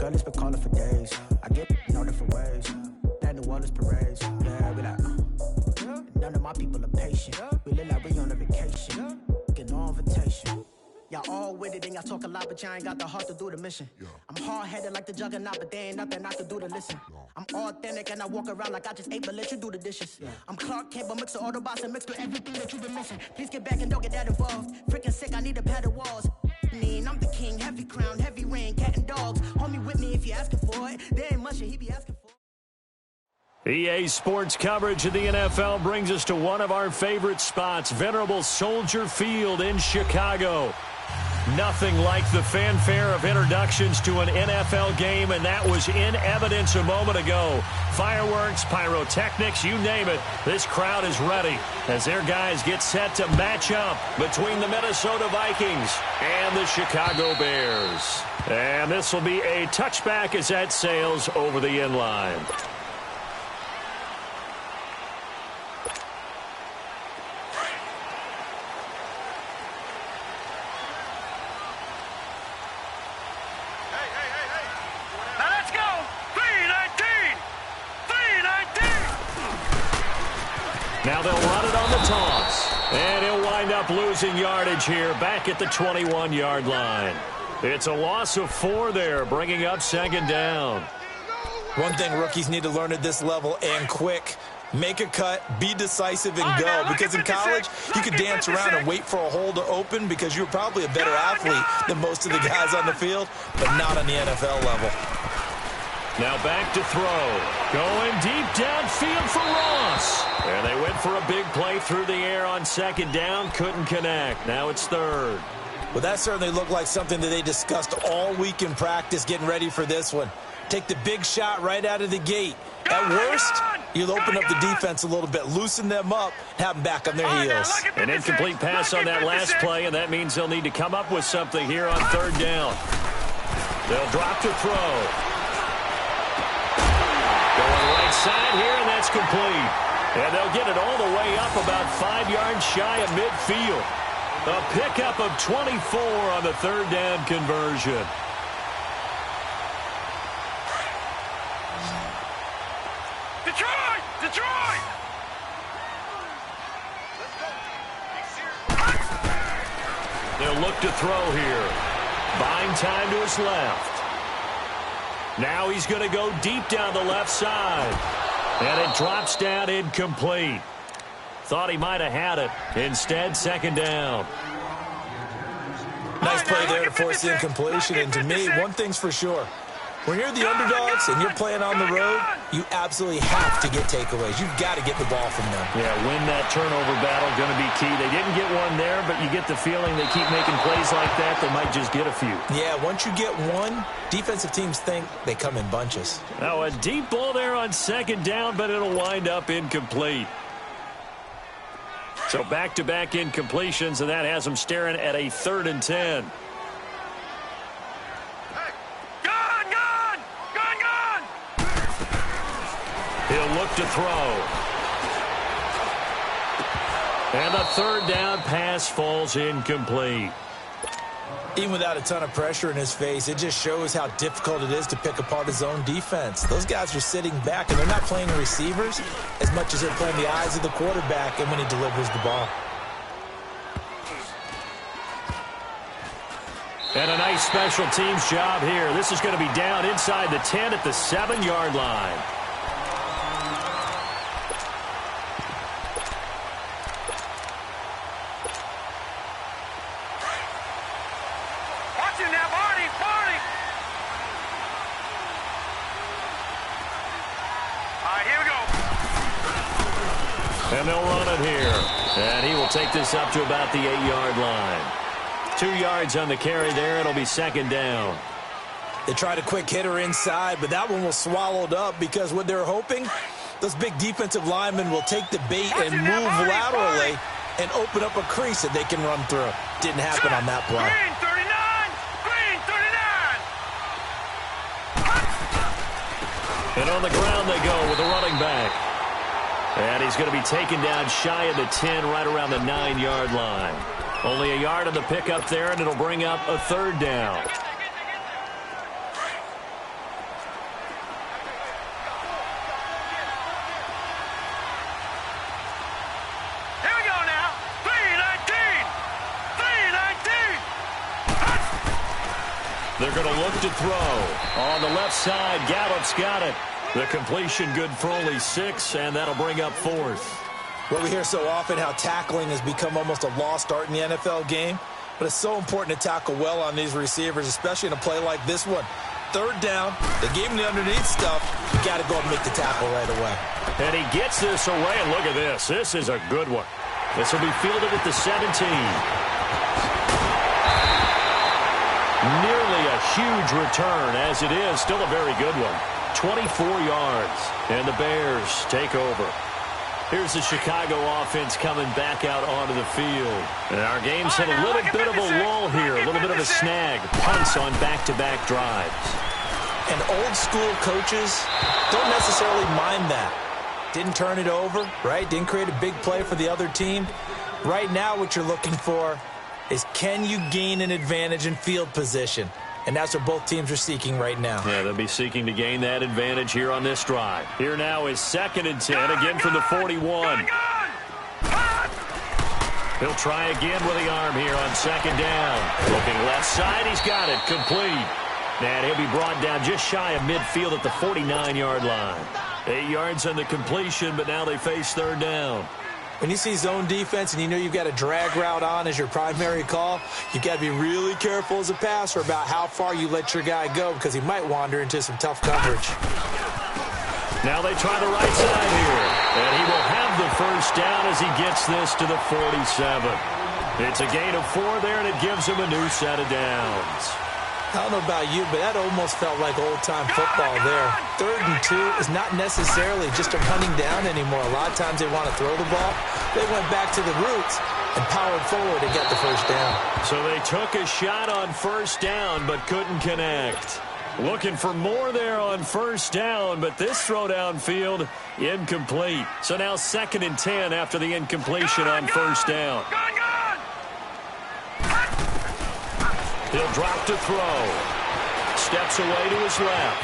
girl, it's been calling for days. I get no different ways. That New Orleans parades. Yeah, we like, none of my people are patient. We live like we on a vacation. Get no invitation. Y'all all with it and y'all talk a lot, but y'all ain't got the heart to do the mission. I'm hard-headed like the juggernaut, but there ain't nothing I can do to listen. I'm authentic and I walk around like I just ate, but let you do the dishes. I'm Clark Kent, but mix the Autobots and mix with everything that you've been missing. Please get back and don't get that involved. Freaking sick, I need a pad of walls. I'm the king, heavy crown, heavy rain, cat and dogs. Homie with me if you're asking for it. There ain't much that he be asking for. EA Sports coverage of the NFL brings us to one of our favorite spots, venerable Soldier Field in Chicago. Nothing like the fanfare of introductions to an NFL game, and that was in evidence a moment ago. Fireworks, pyrotechnics, you name it. This crowd is ready as their guys get set to match up between the Minnesota Vikings and the Chicago Bears. And this will be a touchback as that sails over the inline. Now they'll run it on the toss. And he'll wind up losing yardage here back at the 21-yard line. It's a loss of 4 there, bringing up second down. One thing rookies need to learn at this level, and quick, make a cut, be decisive, and go. Because in college, you could dance around and wait for a hole to open because you're probably a better athlete than most of the guys on the field, but not on the NFL level. Now back to throw. Going deep downfield for Ross. And they went for a big play through the air on second down. Couldn't connect. Now it's third. Well, that certainly looked like something that they discussed all week in practice getting ready for this one. Take the big shot right out of the gate. At worst, you'll open up the defense a little bit, loosen them up, have them back on their heels. An incomplete pass on that last play, and that means they'll need to come up with something here on third down. They'll drop to throw. Going right side here, and that's complete. And they'll get it all the way up about 5 yards shy of midfield. A pickup of 24 on the third down conversion. Detroit! Detroit! They'll look to throw here. Buying time to his left. Now he's going to go deep down the left side. And it drops down incomplete. Thought he might have had it. Instead, second down. Nice play there to force the incompletion. And to me, one thing's for sure. When you're the underdogs and you're playing on the road, you absolutely have to get takeaways. You've got to get the ball from them. Yeah, win that turnover battle, going to be key. They didn't get one there, but you get the feeling they keep making plays like that, they might just get a few. Yeah, once you get one, defensive teams think they come in bunches. Now a deep ball there on second down, but it'll wind up incomplete. So back-to-back incompletions, and that has them staring at a 3rd and 10. He'll look to throw. And the third down pass falls incomplete. Even without a ton of pressure in his face, it just shows how difficult it is to pick apart his own defense. Those guys are sitting back, and they're not playing receivers as much as they're playing the eyes of the quarterback and when he delivers the ball. And a nice special teams job here. This is going to be down inside the 10 at the 7-yard line. And they'll run it here. And he will take this up to about the 8-yard line. 2 yards on the carry there. It'll be second down. They tried a quick hitter inside, but that one was swallowed up because what they're hoping, those big defensive linemen will take the bait and move laterally and open up a crease that they can run through. Didn't happen on that play. Green 39! Green 39! And on the ground they go with the running back. And he's going to be taken down shy of the 10, right around the 9-yard line. Only a yard on the pickup there, and it'll bring up a third down. They're going to look to throw. On the left side, Gallup's got it. The completion good for only 6, and that'll bring up 4th. Well, we hear so often how tackling has become almost a lost art in the NFL game, but it's so important to tackle well on these receivers, especially in a play like this one. 3rd down, they gave him the underneath stuff. You got to go and make the tackle right away. And he gets this away, and look at this. This is a good one. This will be fielded at the 17. Nearly a huge return, as it is. Still a very good one. 24 yards, and the Bears take over. Here's the Chicago offense coming back out onto the field. And our game's hit a little bit of a lull here, a little bit of a snag. Punts on back-to-back drives. And old-school coaches don't necessarily mind that. Didn't turn it over, right? Didn't create a big play for the other team. Right now what you're looking for is, can you gain an advantage in field position? And that's what both teams are seeking right now. Yeah, they'll be seeking to gain that advantage here on this drive. Here now is 2nd and 10, again from the 41. He'll try again with the arm here on 2nd down. Looking left side, he's got it, complete. And he'll be brought down just shy of midfield at the 49-yard line. 8 yards on the completion, but now they face 3rd down. When you see zone defense and you know you've got a drag route on as your primary call, you've got to be really careful as a passer about how far you let your guy go, because he might wander into some tough coverage. Now they try the right side here, and he will have the 1st down as he gets this to the 47. It's a gain of 4 there, and it gives him a new set of downs. I don't know about you, but that almost felt like old-time football there. 3rd and 2 is not necessarily just a running down anymore. A lot of times they want to throw the ball. They went back to the roots and powered forward and got the 1st down. So they took a shot on 1st down but couldn't connect. Looking for more there on 1st down, but this throw downfield incomplete. So now 2nd and 10 after the incompletion on 1st down. He'll drop to throw. Steps away to his left.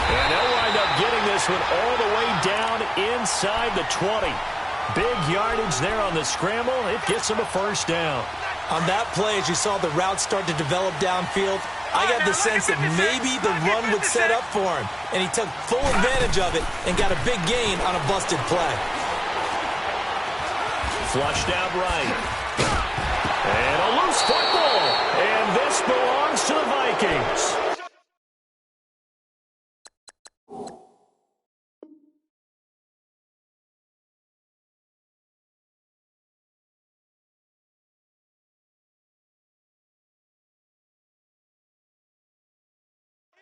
And they'll wind up getting this one all the way down inside the 20. Big yardage there on the scramble. It gets him a 1st down. On that play, as you saw the route start to develop downfield, I got the sense that maybe the run would set up for him. And he took full advantage of it and got a big gain on a busted play. Flushed out right. And a loose football. And this belongs to the Vikings.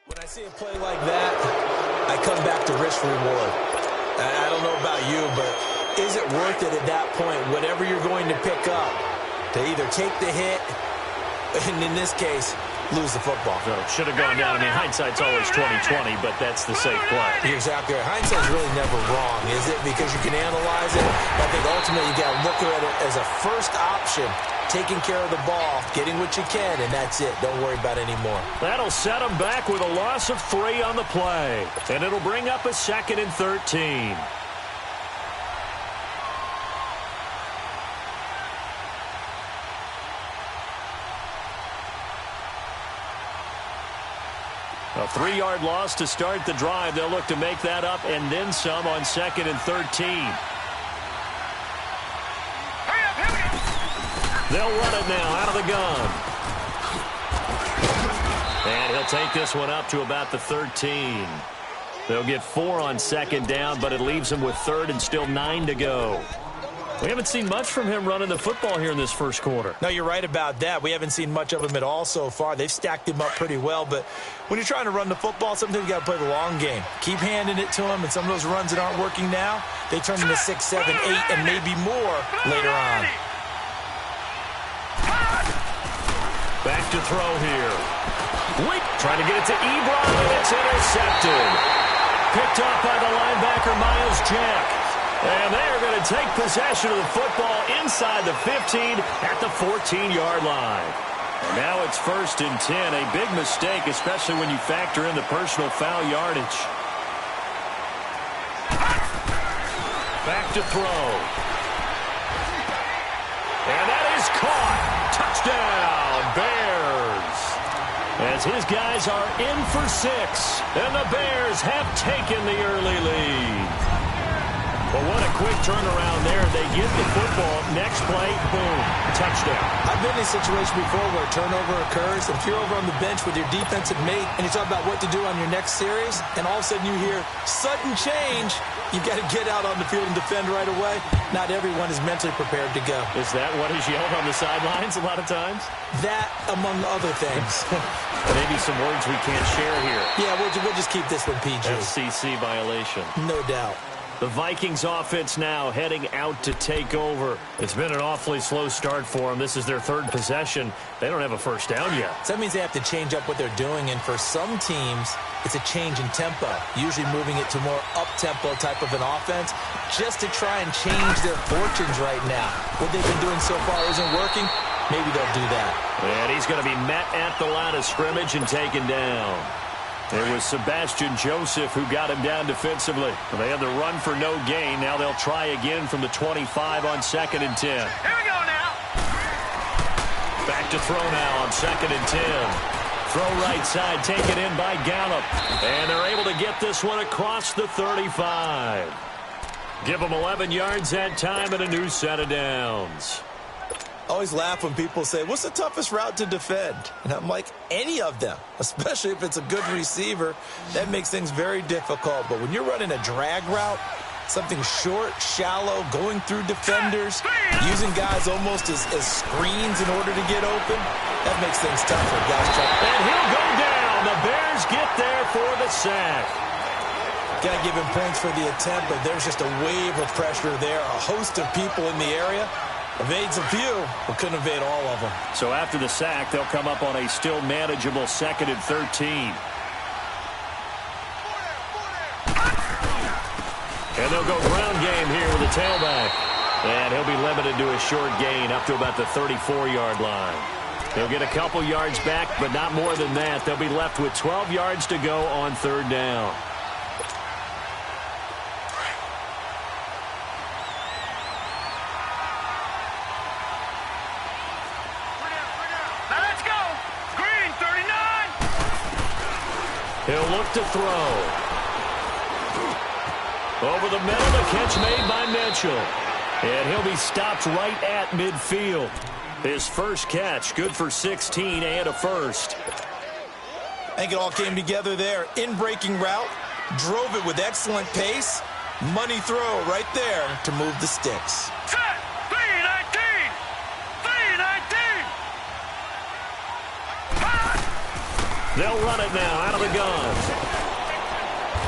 When I see a play like that, I come back to risk reward. I don't know about you, but is it worth it at that point, whatever you're going to pick up, to either take the hit, and in this case, lose the football? So it should have gone down. I mean, hindsight's always 20/20, but that's the safe play. You're exactly right. Hindsight's really never wrong, is it? Because you can analyze it. I think ultimately you got to look at it as a first option, taking care of the ball, getting what you can, and that's it. Don't worry about any more. That'll set them back with a loss of 3 on the play. And it'll bring up a 2nd and 13. A 3-yard loss to start the drive. They'll look to make that up and then some on 2nd and 13. They'll run it now out of the gun. And he'll take this one up to about the 13. They'll get 4 on 2nd down, but it leaves them with 3rd and still 9 to go. We haven't seen much from him running the football here in this first quarter. No, you're right about that. We haven't seen much of him at all so far. They've stacked him up pretty well, but when you're trying to run the football, sometimes you got to play the long game. Keep handing it to him, and some of those runs that aren't working now, they turn into 6, 7, 8, and maybe more later on. Back to throw here. Trying to get it to Ebron, and it's intercepted. Picked off by the linebacker, Myles Jack. And they're going to take possession of the football inside the 15 at the 14-yard line. And now it's 1st and 10. A big mistake, especially when you factor in the personal foul yardage. Back to throw. And that is caught. Touchdown, Bears. As his guys are in for 6, and the Bears have taken the early lead. But what a quick turnaround there. They get the football. Next play, boom, touchdown. I've been in a situation before where a turnover occurs, and if you're over on the bench with your defensive mate and you talk about what to do on your next series, and all of a sudden you hear sudden change, you've got to get out on the field and defend right away. Not everyone is mentally prepared to go. Is that what is yelled on the sidelines a lot of times? That, among other things. Maybe some words we can't share here. Yeah, we'll just keep this one PG. FCC violation. No doubt. The Vikings offense now heading out to take over. It's been an awfully slow start for them. This is their 3rd possession. They don't have a first down yet. So that means they have to change up what they're doing, and for some teams, it's a change in tempo, usually moving it to more up-tempo type of an offense just to try and change their fortunes right now. What they've been doing so far isn't working. Maybe they'll do that. And he's going to be met at the line of scrimmage and taken down. It was Sebastian Joseph who got him down defensively. They had the run for no gain. Now they'll try again from the 25 on 2nd and 10. Here we go now. Back to throw now on 2nd and 10. Throw right side, taken in by Gallup. And they're able to get this one across the 35. Give them 11 yards that time and a new set of downs. I always laugh when people say, what's the toughest route to defend? And I'm like, any of them, especially if it's a good receiver. That makes things very difficult. But when you're running a drag route, something short, shallow, going through defenders, using guys almost as screens in order to get open, that makes things tougher. Guys try. And he'll go down. The Bears get there for the sack. Got to give him points for the attempt, but there's just a wave of pressure there. A host of people in the area. Evades a few, but couldn't evade all of them. So after the sack, they'll come up on a still manageable 2nd and 13. And they'll go ground game here with the tailback. And he'll be limited to a short gain up to about the 34-yard line. They'll get a couple yards back, but not more than that. They'll be left with 12 yards to go on 3rd down. He'll look to throw. Over the middle, the catch made by Mitchell. And he'll be stopped right at midfield. His first catch, good for 16 and a first. I think it all came together there. In-breaking route, drove it with excellent pace. Money throw right there to move the sticks. Set. 319. 319. They'll run it now out of the gun.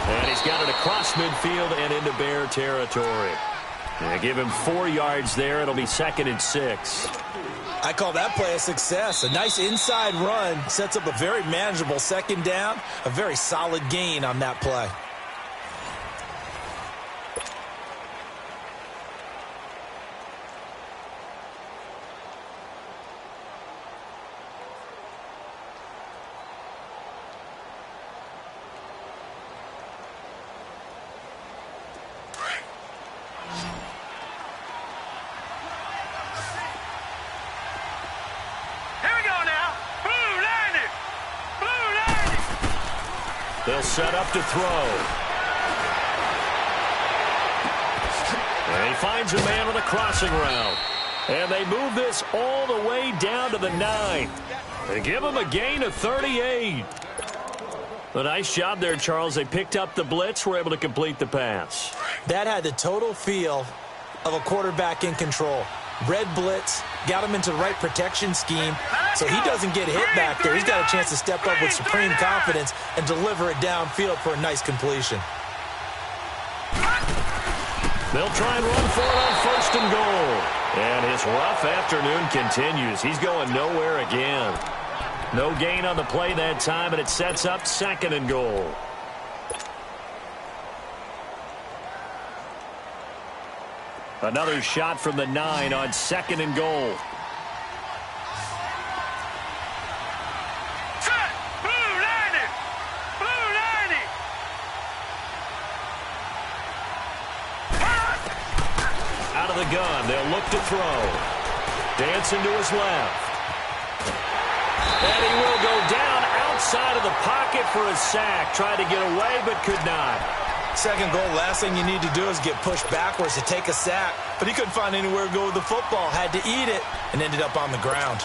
And he's got it across midfield and into Bear territory. And give him 4 yards there. It'll be 2nd and 6. I call that play a success. A nice inside run sets up a very manageable 2nd down. A very solid gain on that play. They'll set up to throw. And he finds a man with a crossing route. And they move this all the way down to the 9. They give him a gain of 38. A nice job there, Charles. They picked up the blitz, were able to complete the pass. That had the total feel of a quarterback in control. Red blitz, got him into the right protection scheme, so he doesn't get hit back there. He's got a chance to step up with supreme confidence and deliver it downfield for a nice completion. They'll try and run for it on 1st and goal. And his rough afternoon continues. He's going nowhere again. No gain on the play that time, and it sets up 2nd and goal. Another shot from the 9 on 2nd and goal. Set. Blue 90. Blue 90. Out of the gun, they'll look to throw. Dancing to his left. And he will go down outside of the pocket for a sack. Tried to get away, but could not. Second goal, last thing you need to do is get pushed backwards to take a sack. But he couldn't find anywhere to go with the football. Had to eat it and ended up on the ground.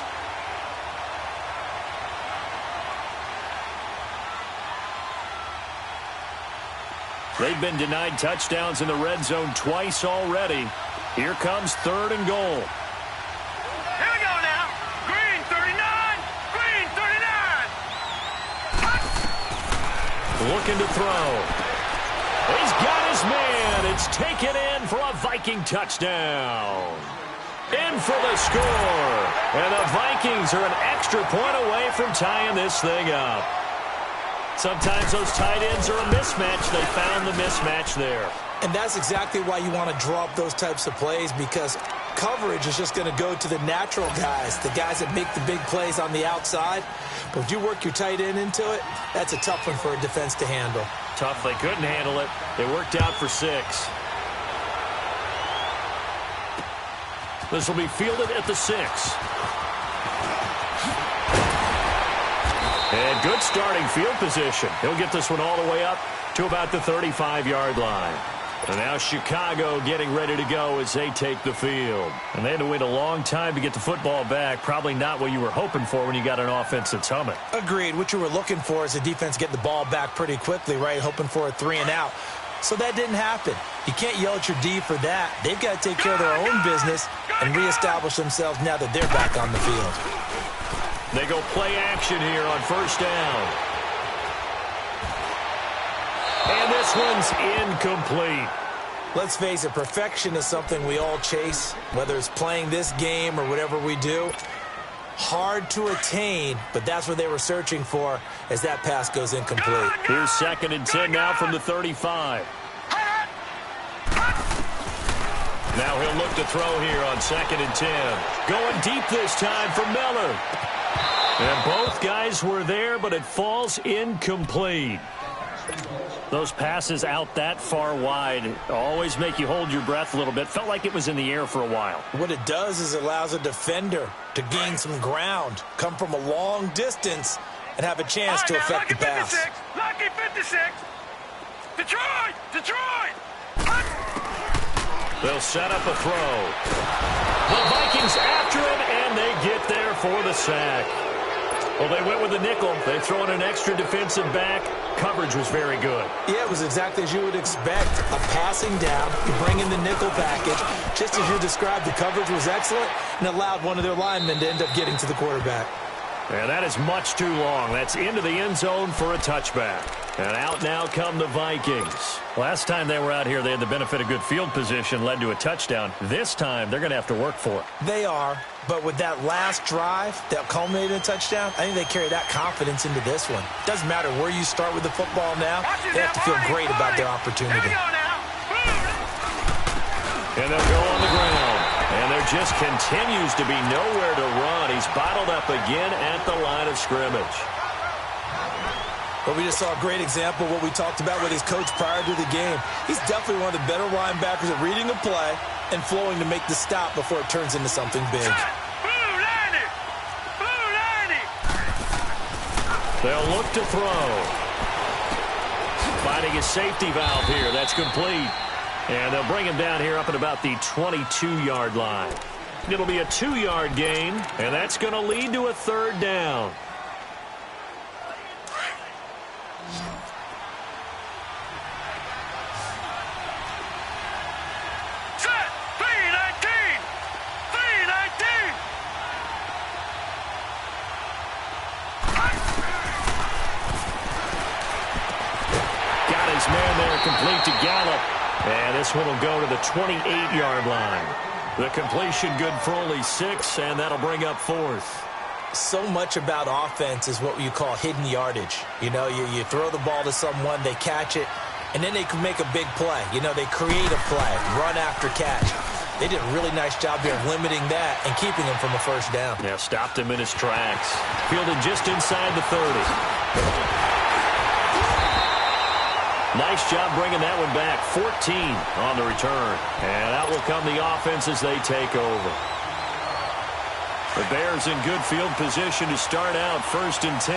They've been denied touchdowns in the red zone twice already. Here comes 3rd and goal. Here we go now. Green 39. Green 39. Looking to throw. He's got his man. It's taken in for a Viking touchdown. In for the score. And the Vikings are an extra point away from tying this thing up. Sometimes those tight ends are a mismatch. They found the mismatch there. And that's exactly why you want to draw up those types of plays, because coverage is just going to go to the natural guys, the guys that make the big plays on the outside. But if you work your tight end into it, that's a tough one for a defense to handle. Tough. They couldn't handle it. They worked out for 6. This will be fielded at the 6. And good starting field position. He'll get this one all the way up to about the 35-yard line. And now Chicago getting ready to go as they take the field. And they had to wait a long time to get the football back. Probably not what you were hoping for when you got an offense that's humming. Agreed. What you were looking for is the defense get the ball back pretty quickly, right? Hoping for a 3 and out. So that didn't happen. You can't yell at your D for that. They've got to take care of their own business and reestablish themselves now that they're back on the field. They go play action here on 1st down. And this one's incomplete. Let's face it, perfection is something we all chase, whether it's playing this game or whatever we do. Hard to attain, but that's what they were searching for as that pass goes incomplete. Here's 2nd and 10 now from the 35. Now he'll look to throw here on 2nd and 10. Going deep this time for Miller. And both guys were there, but it falls incomplete. Those passes out that far wide always make you hold your breath a little bit. Felt like it was in the air for a while. What it does is it allows a defender to gain some ground, come from a long distance, and have a chance to affect the pass. Lucky 56. Detroit! Detroit! They'll set up a throw. The Vikings after him, and they get there for the sack. Well, they went with the nickel. They throw in an extra defensive back. Coverage was very good. Yeah, it was exactly as you would expect. A passing down, you bring in the nickel package. Just as you described, the coverage was excellent and allowed one of their linemen to end up getting to the quarterback. And that is much too long. That's into the end zone for a touchback. And out now come the Vikings. Last time they were out here, they had the benefit of good field position, led to a touchdown. This time, they're going to have to work for it. They are, but with that last drive that culminated in a touchdown, I think they carry that confidence into this one. Doesn't matter where you start with the football now, they have to feel great about their opportunity. And they'll go on the ground. And there just continues to be nowhere to run. He's bottled up again at the line of scrimmage. But we just saw a great example of what we talked about with his coach prior to the game. He's definitely one of the better linebackers at reading a play and flowing to make the stop before it turns into something big. Blue 90! Blue 90! They'll look to throw. Finding a safety valve here. That's complete. And they'll bring him down here up at about the 22-yard line. It'll be a 2-yard gain, and that's going to lead to a 3rd down. Set! 319! 319! Got his man there complete to Gallup. And this one will go to the 28-yard line. The completion good for only 6, and that'll bring up 4th. So much about offense is what you call hidden yardage. You know, you throw the ball to someone, they catch it, and then they can make a big play. You know, they create a play, run after catch. They did a really nice job here of limiting that and keeping him from a 1st down. Yeah, stopped him in his tracks. Fielded just inside the 30. Nice job bringing that one back. 14 on the return. And out will come the offense as they take over. The Bears in good field position to start out 1st and 10.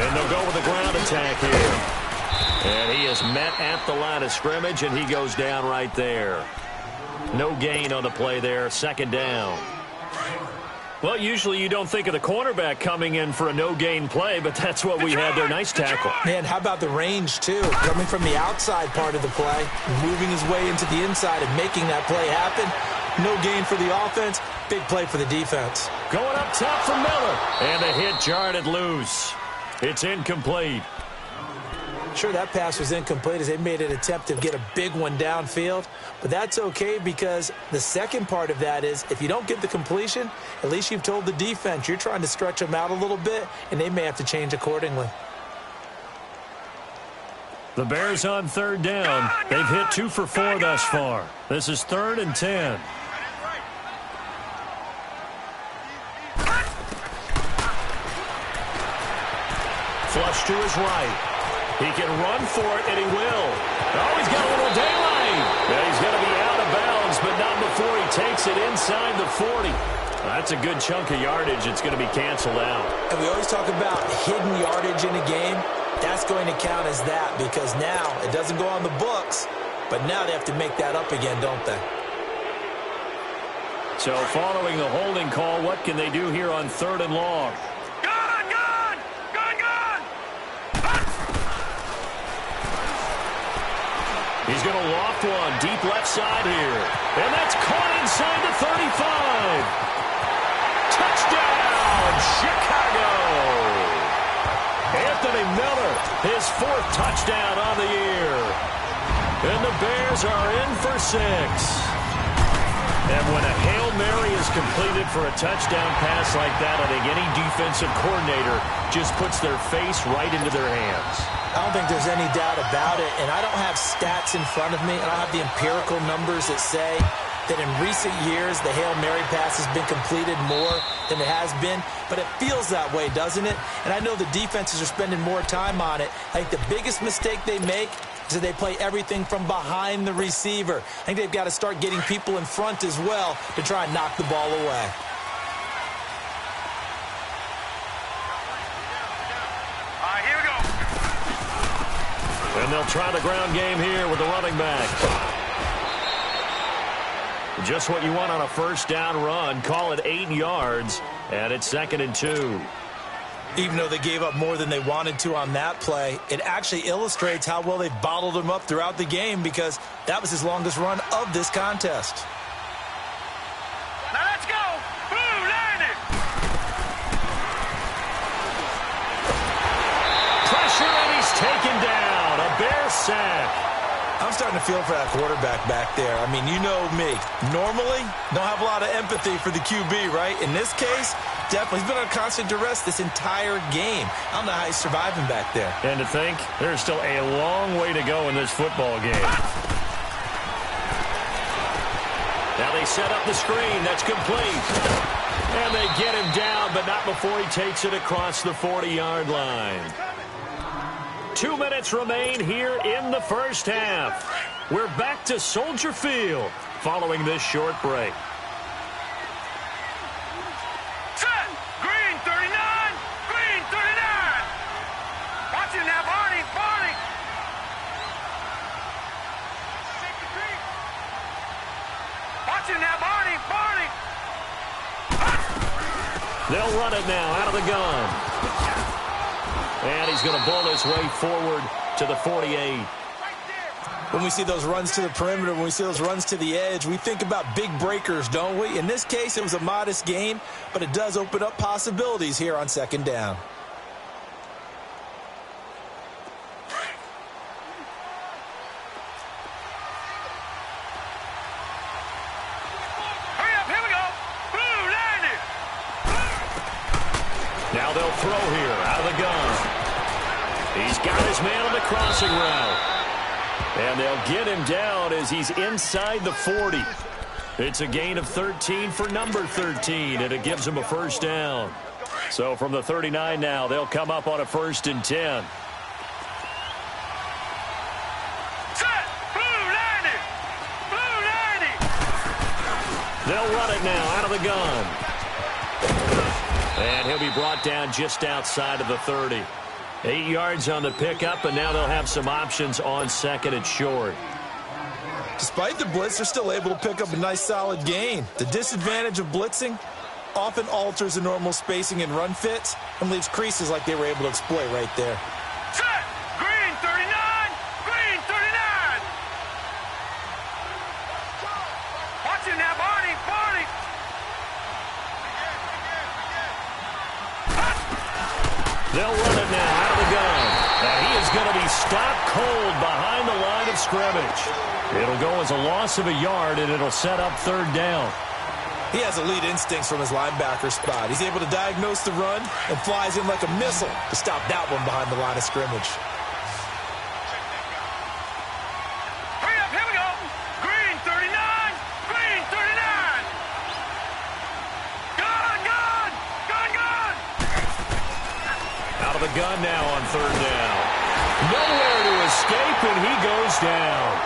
And they'll go with a ground attack here. And he is met at the line of scrimmage, and he goes down right there. No gain on the play there, 2nd down. Well, usually you don't think of the cornerback coming in for a no-gain play, but that's what we had there. Nice tackle. Man, how about the range, too? Coming from the outside part of the play, moving his way into the inside and making that play happen. No gain for the offense, big play for the defense. Going up top for Miller. And the hit jarred it loose. It's incomplete. Sure, that pass was incomplete as they made an attempt to get a big one downfield. But that's okay because the second part of that is if you don't get the completion, at least you've told the defense you're trying to stretch them out a little bit, and they may have to change accordingly. The Bears on 3rd down. They've hit 2 for 4 thus far. This is 3rd and 10. Flush to his right. He can run for it, and he will. Oh, he's got a little daylight. Yeah, he's going to be out of bounds, but not before he takes it inside the 40. That's a good chunk of yardage. It's going to be canceled out. And we always talk about hidden yardage in a game. That's going to count as that because now it doesn't go on the books, but now they have to make that up again, don't they? So following the holding call, what can they do here on 3rd and long? He's going to loft one deep left side here. And that's caught inside the 35. Touchdown, Chicago. Anthony Miller, his 4th touchdown on the year. And the Bears are in for 6. And when a Hail Mary is completed for a touchdown pass like that, I think any defensive coordinator just puts their face right into their hands. I don't think there's any doubt about it, and I don't have stats in front of me. I don't have the empirical numbers that say that in recent years the Hail Mary pass has been completed more than it has been, but it feels that way, doesn't it? And I know the defenses are spending more time on it. I think the biggest mistake they make is that they play everything from behind the receiver. I think they've got to start getting people in front as well to try and knock the ball away. And they'll try the ground game here with the running back. Just what you want on a 1st down run. Call it 8 yards, and it's 2nd and 2. Even though they gave up more than they wanted to on that play, it actually illustrates how well they've bottled him up throughout the game because that was his longest run of this contest. Now let's go. Blue, land it. Pressure, and he's taken down. A Bear sack. I'm starting to feel for that quarterback back there. I mean, you know me. Normally, don't have a lot of empathy for the QB, right? In this case, definitely. He's been on constant duress this entire game. I don't know how he's surviving back there. And to think, there's still a long way to go in this football game. Now they set up the screen. That's complete. And they get him down, but not before he takes it across the 40-yard line. 2 minutes remain here in the 1st half. We're back to Soldier Field following this short break. Set. Green 39. Green 39. Watch it now, Barney. Barney. Watch it now, Barney. Barney. They'll run it now out of the gun. And he's going to bowl his way forward to the 48. When we see those runs to the perimeter, when we see those runs to the edge, we think about big breakers, don't we? In this case, it was a modest game, but it does open up possibilities here on 2nd down. Hurry up, here we go. Blue, land it. Now they'll throw here out of the gun. He's got his man on the crossing route. And they'll get him down as he's inside the 40. It's a gain of 13 for number 13, and it gives him a 1st down. So from the 39 now, they'll come up on a 1st and 10. Set. Blue, land it. Blue, They'll run it now out of the gun. And he'll be brought down just outside of the 30. 8 yards on the pickup, and now they'll have some options on second and short. Despite the blitz, they're still able to pick up a nice solid gain. The disadvantage of blitzing often alters the normal spacing and run fits and leaves creases like they were able to exploit right there. Set! Green 39! Green 39! Watching that, Barney! Barney! They'll run it now out of the gun. And he is going to be stopped cold behind the line of scrimmage. It'll go as a loss of a yard, and it'll set up third down. He has elite instincts from his linebacker spot. He's able to diagnose the run and flies in like a missile to stop that one behind the line of scrimmage. Hurry up, here we go! Green 39! Green 39! Gun! Gun! Gun! Gun! Out of the gun now on third down. Nowhere to escape, and he goes down.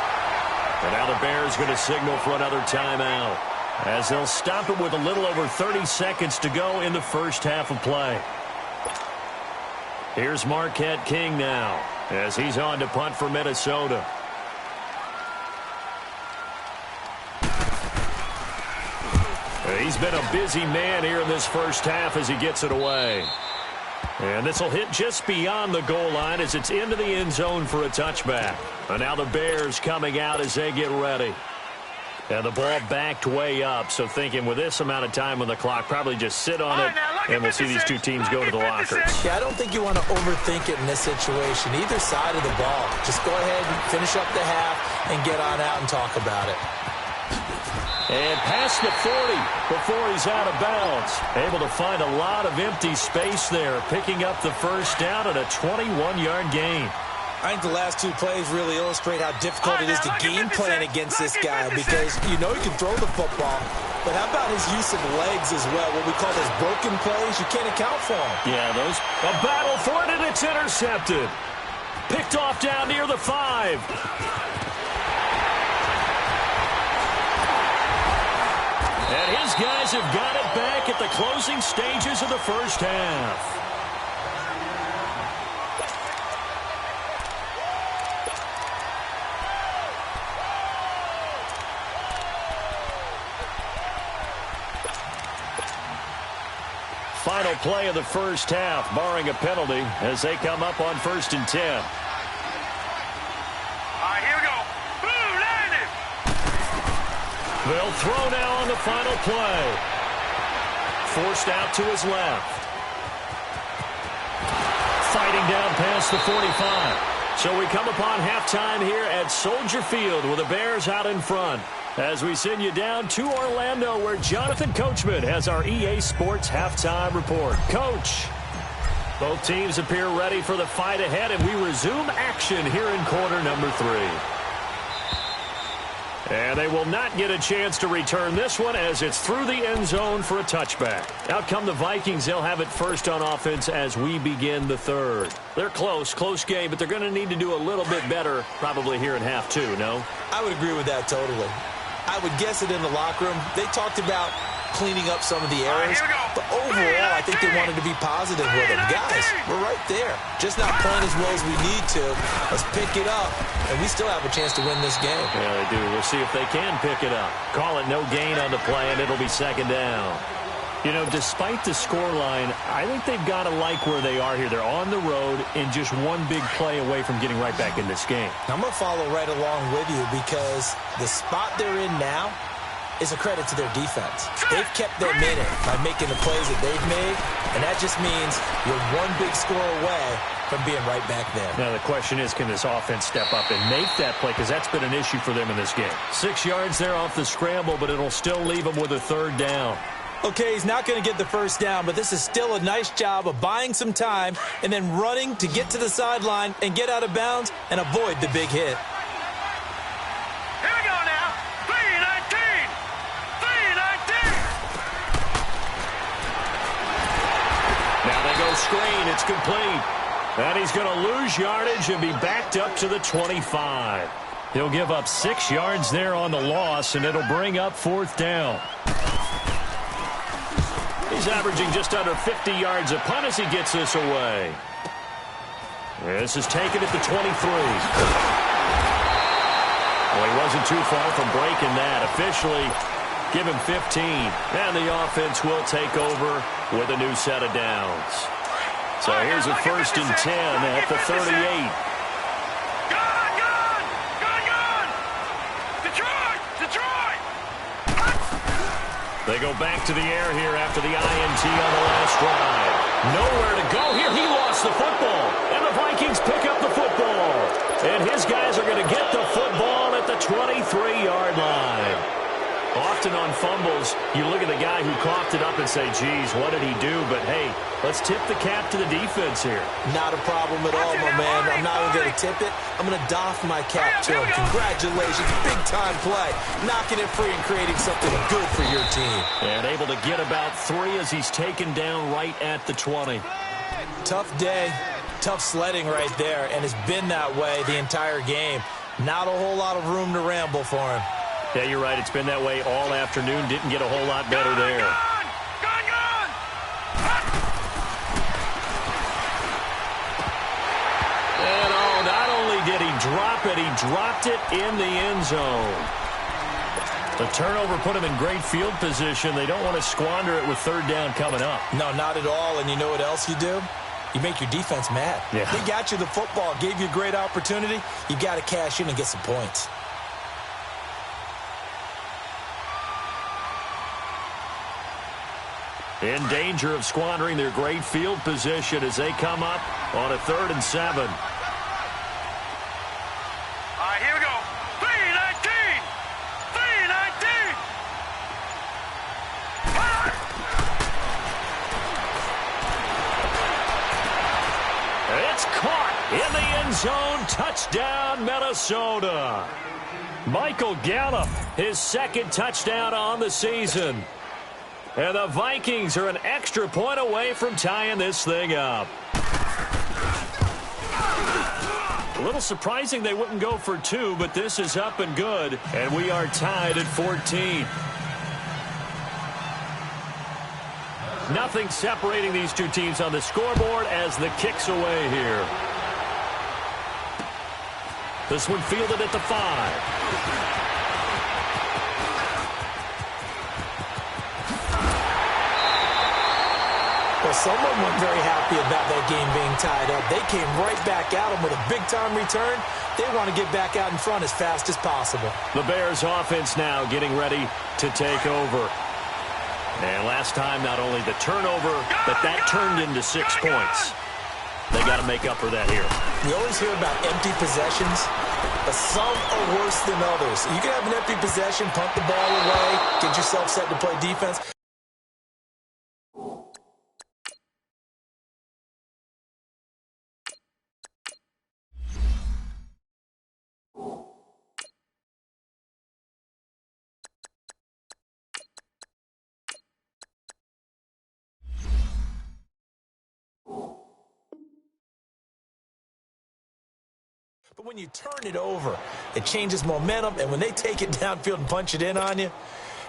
And now the Bears going to signal for another timeout, as they'll stop it with a little over 30 seconds to go in the first half of play. Here's Marquette King now, as he's on to punt for Minnesota. He's been a busy man here in this first half as he gets it away. And this will hit just beyond the goal line as it's into the end zone for a touchback. And now the Bears coming out as they get ready. And the ball backed way up, so thinking with this amount of time on the clock, probably just sit on it, and we'll see these two teams go to the lockers. Yeah, I don't think you want to overthink it in this situation. Either side of the ball. Just go ahead and finish up the half and get on out and talk about it. And past the 40 before he's out of bounds. Able to find a lot of empty space there, picking up the first down at a 21-yard gain. I think the last two plays really illustrate how difficult it is to game plan against this guy, because you know he can throw the football, but how about his use of legs as well? What we call those broken plays, you can't account for them. Yeah, those. A battle for it, and it's intercepted. Picked off down near the 5. And his guys have got it back at the closing stages of the first half. Final play of the first half, barring a penalty, as they come up on 1st and 10. All right, here we go. Blue landed. They'll throw now on the final play. Forced out to his left. Fighting down past the 45. So we come upon halftime here at Soldier Field with the Bears out in front, as we send you down to Orlando, where Jonathan Coachman has our EA Sports Halftime Report. Coach, both teams appear ready for the fight ahead, and we resume action here in quarter number 3. And they will not get a chance to return this one, as it's through the end zone for a touchback. Out come the Vikings. They'll have it first on offense as we begin the third. They're close game, but they're going to need to do a little bit better probably here in half 2, no? I would agree with that totally. I would guess it in the locker room. They talked about cleaning up some of the errors, but overall, I think they wanted to be positive with them. Guys, we're right there. Just not playing as well as we need to. Let's pick it up, and we still have a chance to win this game. Yeah, they do. We'll see if they can pick it up. Call it no gain on the play, and it'll be second down. You know, despite the scoreline, I think they've got to like where they are here. They're on the road and just one big play away from getting right back in this game. I'm going to follow right along with you, because the spot they're in now is a credit to their defense. They've kept their minute by making the plays that they've made, and that just means you're one big score away from being right back there. Now the question is, can this offense step up and make that play, because that's been an issue for them in this game. 6 yards there off the scramble, but it'll still leave them with a third down. Okay, he's not going to get the first down, but this is still a nice job of buying some time and then running to get to the sideline and get out of bounds and avoid the big hit. Here we go now. 319. 319. Now they go screen. It's complete. And he's going to lose yardage and be backed up to the 25. He'll give up 6 yards there on the loss, and it'll bring up 4th down. He's averaging just under 50 yards a punt as he gets this away. This is taken at the 23. Well, he wasn't too far from breaking that. Officially, give him 15. And the offense will take over with a new set of downs. So here's a 1st and 10 at the 38. They go back to the air here after the INT on the last drive. Nowhere to go here. He lost the football. And the Vikings pick up the football. And his guys are going to get the football at the 23-yard line. Often on fumbles, you look at the guy who coughed it up and say, geez, what did he do? But, hey, let's tip the cap to the defense here. Not a problem at all, my man. I'm not even going to tip it. I'm going to doff my cap to him. Congratulations. Big-time play. Knocking it free and creating something good for your team. And able to get about 3 as he's taken down right at the 20. Tough day. Tough sledding right there, and it's been that way the entire game. Not a whole lot of room to ramble for him. Yeah, you're right. It's been that way all afternoon. Didn't get a whole lot better there. And not only did he drop it, he dropped it in the end zone. The turnover put him in great field position. They don't want to squander it with 3rd down coming up. No, not at all. And you know what else you do? You make your defense mad. Yeah. They got you the football, gave you a great opportunity. You got to cash in and get some points. In danger of squandering their great field position as they come up on a 3rd and 7. All right, here we go. 3-19. 3-19. It's caught in the end zone. Touchdown, Minnesota. Michael Gallup, his 2nd touchdown on the season. And the Vikings are an extra point away from tying this thing up. A little surprising they wouldn't go for 2, but this is up and good. And we are tied at 14. Nothing separating these two teams on the scoreboard as the kick's away here. This one fielded at the 5. Well, someone wasn't very happy about that game being tied up. They came right back at them with a big-time return. They want to get back out in front as fast as possible. The Bears offense now getting ready to take over. And last time, not only the turnover, but that turned into 6 points. They got to make up for that here. We always hear about empty possessions, but some are worse than others. You can have an empty possession, punt the ball away, get yourself set to play defense. But when you turn it over, it changes momentum, and when they take it downfield and punch it in on you,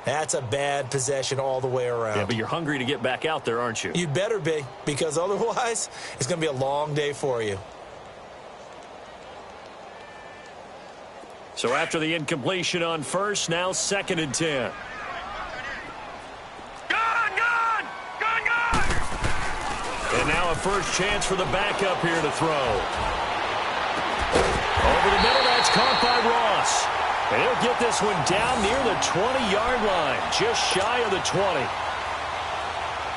that's a bad possession all the way around. Yeah, but you're hungry to get back out there, aren't you? You better be, because otherwise, it's going to be a long day for you. So after the incompletion on 1st, now 2nd and 10. And now a 1st chance for the backup here to throw. Over the middle, that's caught by Ross. And he'll get this one down near the 20-yard line, just shy of the 20.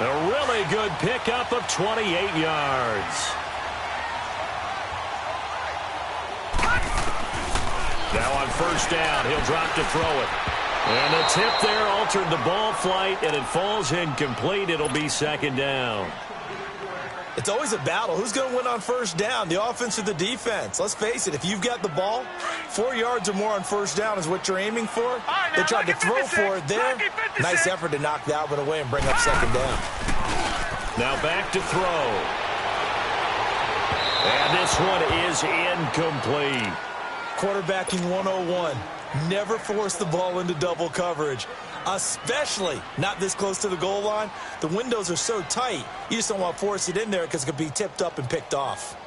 A really good pickup of 28 yards. Now on 1st down, he'll drop to throw it. And the tip there altered the ball flight, and it falls incomplete. It'll be 2nd down. It's always a battle. Who's going to win on 1st down, the offense or the defense? Let's face it, if you've got the ball, 4 yards or more on 1st down is what you're aiming for. They tried to throw for it there. Nice effort to knock that one away and bring up 2nd down. Now back to throw. And this one is incomplete. Quarterbacking 101. Never force the ball into double coverage, especially not this close to the goal line. The windows are so tight, you just don't want to force it in there because it could be tipped up and picked off.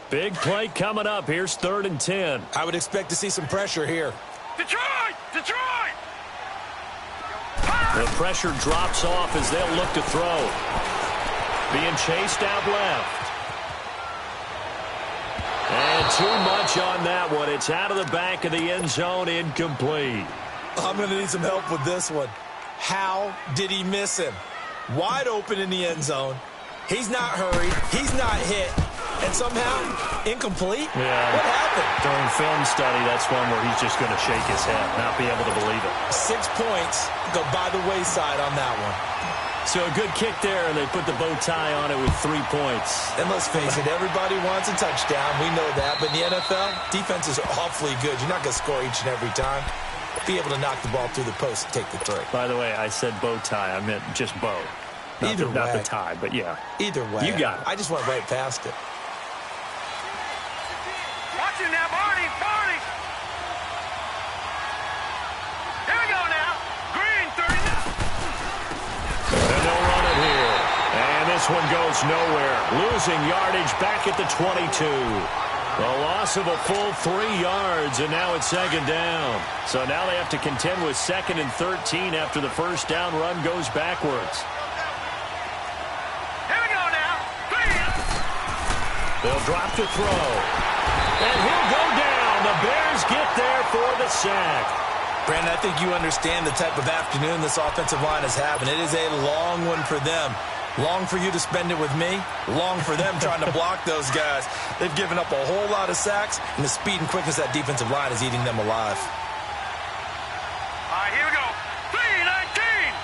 Big play coming up. Here's 3rd and 10. I would expect to see some pressure here. Detroit! Detroit! The pressure drops off as they'll look to throw. Being chased out left. And too much on that one. It's out of the back of the end zone, incomplete. I'm going to need some help with this one. How did he miss him? Wide open in the end zone. He's not hurried. He's not hit. And somehow, incomplete? Yeah. What happened? During film study, that's one where he's just going to shake his head, not be able to believe it. 6 points go by the wayside on that one. So a good kick there, and they put the bow tie on it with 3 points. And let's face it, everybody wants a touchdown. We know that. But in the NFL, defenses are awfully good. You're not going to score each and every time. Be able to knock the ball through the post and take the three. By the way, I said bow tie. I meant just bow. Not the tie, but yeah. Either way. You got it. I just went right past it. Watch it now, Barney! Barney! Here we go now. Green, 39. And they'll run it here. And this one goes nowhere. Losing yardage back at the 22. A loss of a full 3 yards, and now it's 2nd down. So now they have to contend with 2nd and 13 after the first down run goes backwards. Here we go now. 3. They'll drop to throw. And he'll go down. The Bears get there for the sack. Brandon, I think you understand the type of afternoon this offensive line is having. It is a long one for them. Long for you to spend it with me. Long for them trying to block those guys. They've given up a whole lot of sacks, and the speed and quickness of that defensive line is eating them alive. All right, here we go. 3-19.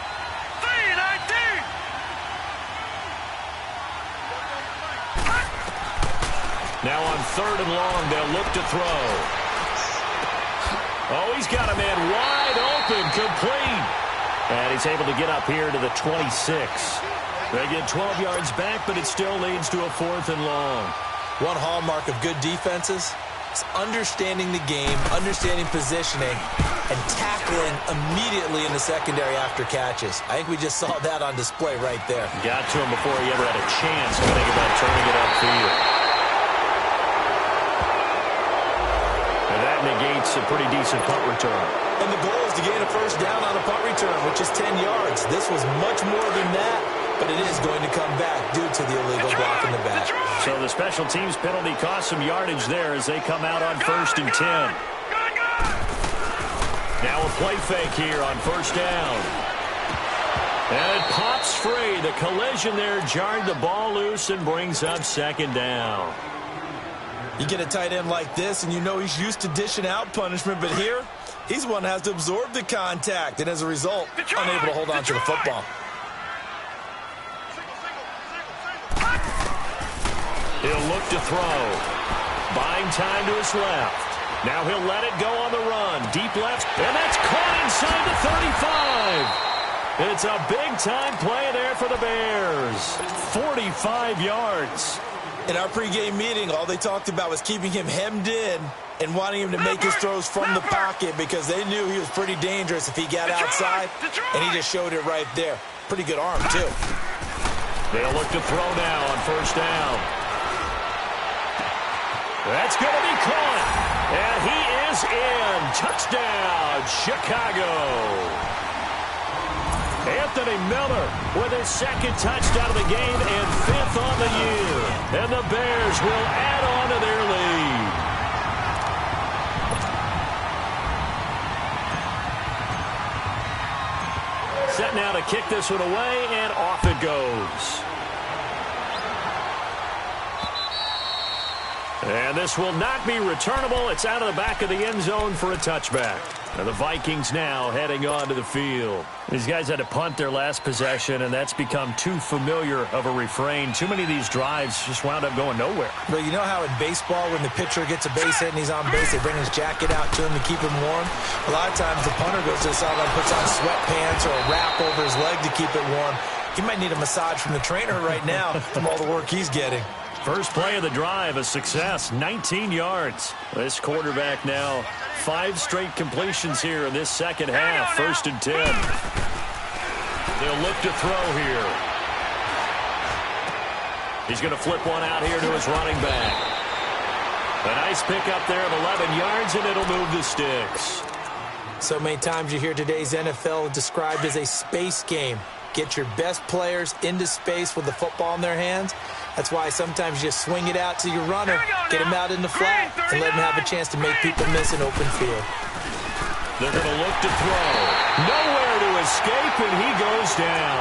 3-19. Now on 3rd and long, they'll look to throw. Oh, he's got a man wide open, complete. And he's able to get up here to the 26. They get 12 yards back, but it still leads to a 4th and long. One hallmark of good defenses is understanding the game, understanding positioning, and tackling immediately in the secondary after catches. I think we just saw that on display right there. Got to him before he ever had a chance to think about turning it upfield. And that negates a pretty decent punt return. And the goal is to gain a first down on a punt return, which is 10 yards. This was much more than that, but it is going to come back due to the illegal block in the back. So the special teams penalty cost some yardage there as they come out on 1st and 10. Now a play fake here on 1st down. And it pops free. The collision there jarred the ball loose and brings up 2nd down. You get a tight end like this, and you know he's used to dishing out punishment, but here, he's one that has to absorb the contact, and as a result, unable to hold on to the football. He'll look to throw. Buying time to his left. Now he'll let it go on the run. Deep left, and that's caught inside the 35. It's a big-time play there for the Bears. 45 yards. In our pregame meeting, all they talked about was keeping him hemmed in and wanting him to make his throws from the pocket because they knew he was pretty dangerous if he got outside, and he just showed it right there. Pretty good arm, too. They'll look to throw now on 1st down. That's going to be caught, and he is in. Touchdown, Chicago. Anthony Miller with his 2nd touchdown of the game and 5th on the year. And the Bears will add on to their lead. Set now to kick this one away, and off it goes. And this will not be returnable. It's out of the back of the end zone for a touchback. Now the Vikings now heading onto the field. These guys had to punt their last possession, and that's become too familiar of a refrain. Too many of these drives just wound up going nowhere. But you know how in baseball, when the pitcher gets a base hit and he's on base, they bring his jacket out to him to keep him warm? A lot of times the punter goes to the sideline, puts on sweatpants or a wrap over his leg to keep it warm. He might need a massage from the trainer right now from all the work he's getting. First play of the drive, a success, 19 yards. This quarterback now 5 straight completions here in this second half. 1st and 10. They'll look to throw here. He's going to flip one out here to his running back. A nice pickup there of 11 yards, and it'll move the sticks. So many times you hear today's NFL described as a space game. Get your best players into space with the football in their hands. That's why sometimes you swing it out to your runner, get him out in the flat, and let him have a chance to make people miss an open field. They're going to look to throw. Nowhere to escape, and he goes down.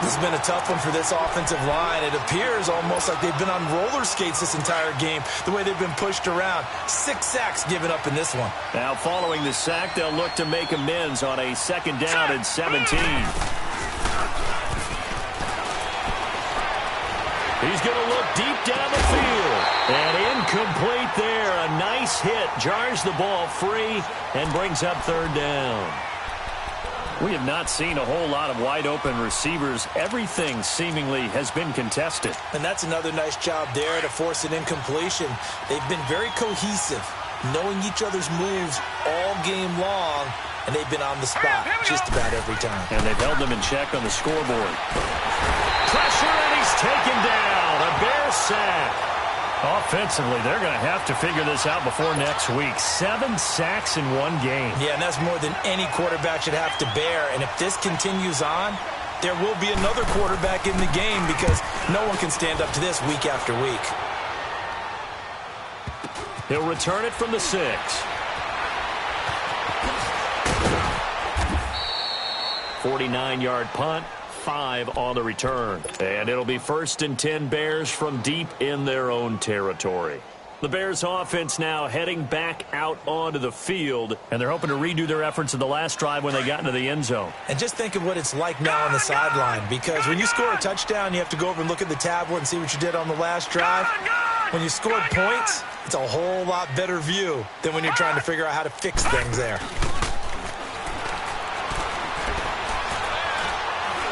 This has been a tough one for this offensive line. It appears almost like they've been on roller skates this entire game, the way they've been pushed around. 6 sacks given up in this one. Now following the sack, they'll look to make amends on a 2nd down and 17. He's going to look deep down the field. And incomplete there. A nice hit. Jars the ball free and brings up 3rd down. We have not seen a whole lot of wide-open receivers. Everything seemingly has been contested. And that's another nice job there to force an incompletion. They've been very cohesive, knowing each other's moves all game long, and they've been on the spot just about every time. And they've held them in check on the scoreboard. Pressure, and he's taken down. A Bear sack. Offensively, they're going to have to figure this out before next week. 7 sacks in one game. Yeah, and that's more than any quarterback should have to bear. And if this continues on, there will be another quarterback in the game because no one can stand up to this week after week. He'll return it from the 6. "49-yard punt. 5 on the return. And it'll be 1st and 10 Bears from deep in their own territory. The Bears offense now heading back out onto the field, and they're hoping to redo their efforts in the last drive when they got into the end zone. And just think of what it's like now on the sideline, because when you score a touchdown, you have to go over and look at the tablet and see what you did on the last drive. When you scored points, it's a whole lot better view than when you're trying to figure out how to fix things there.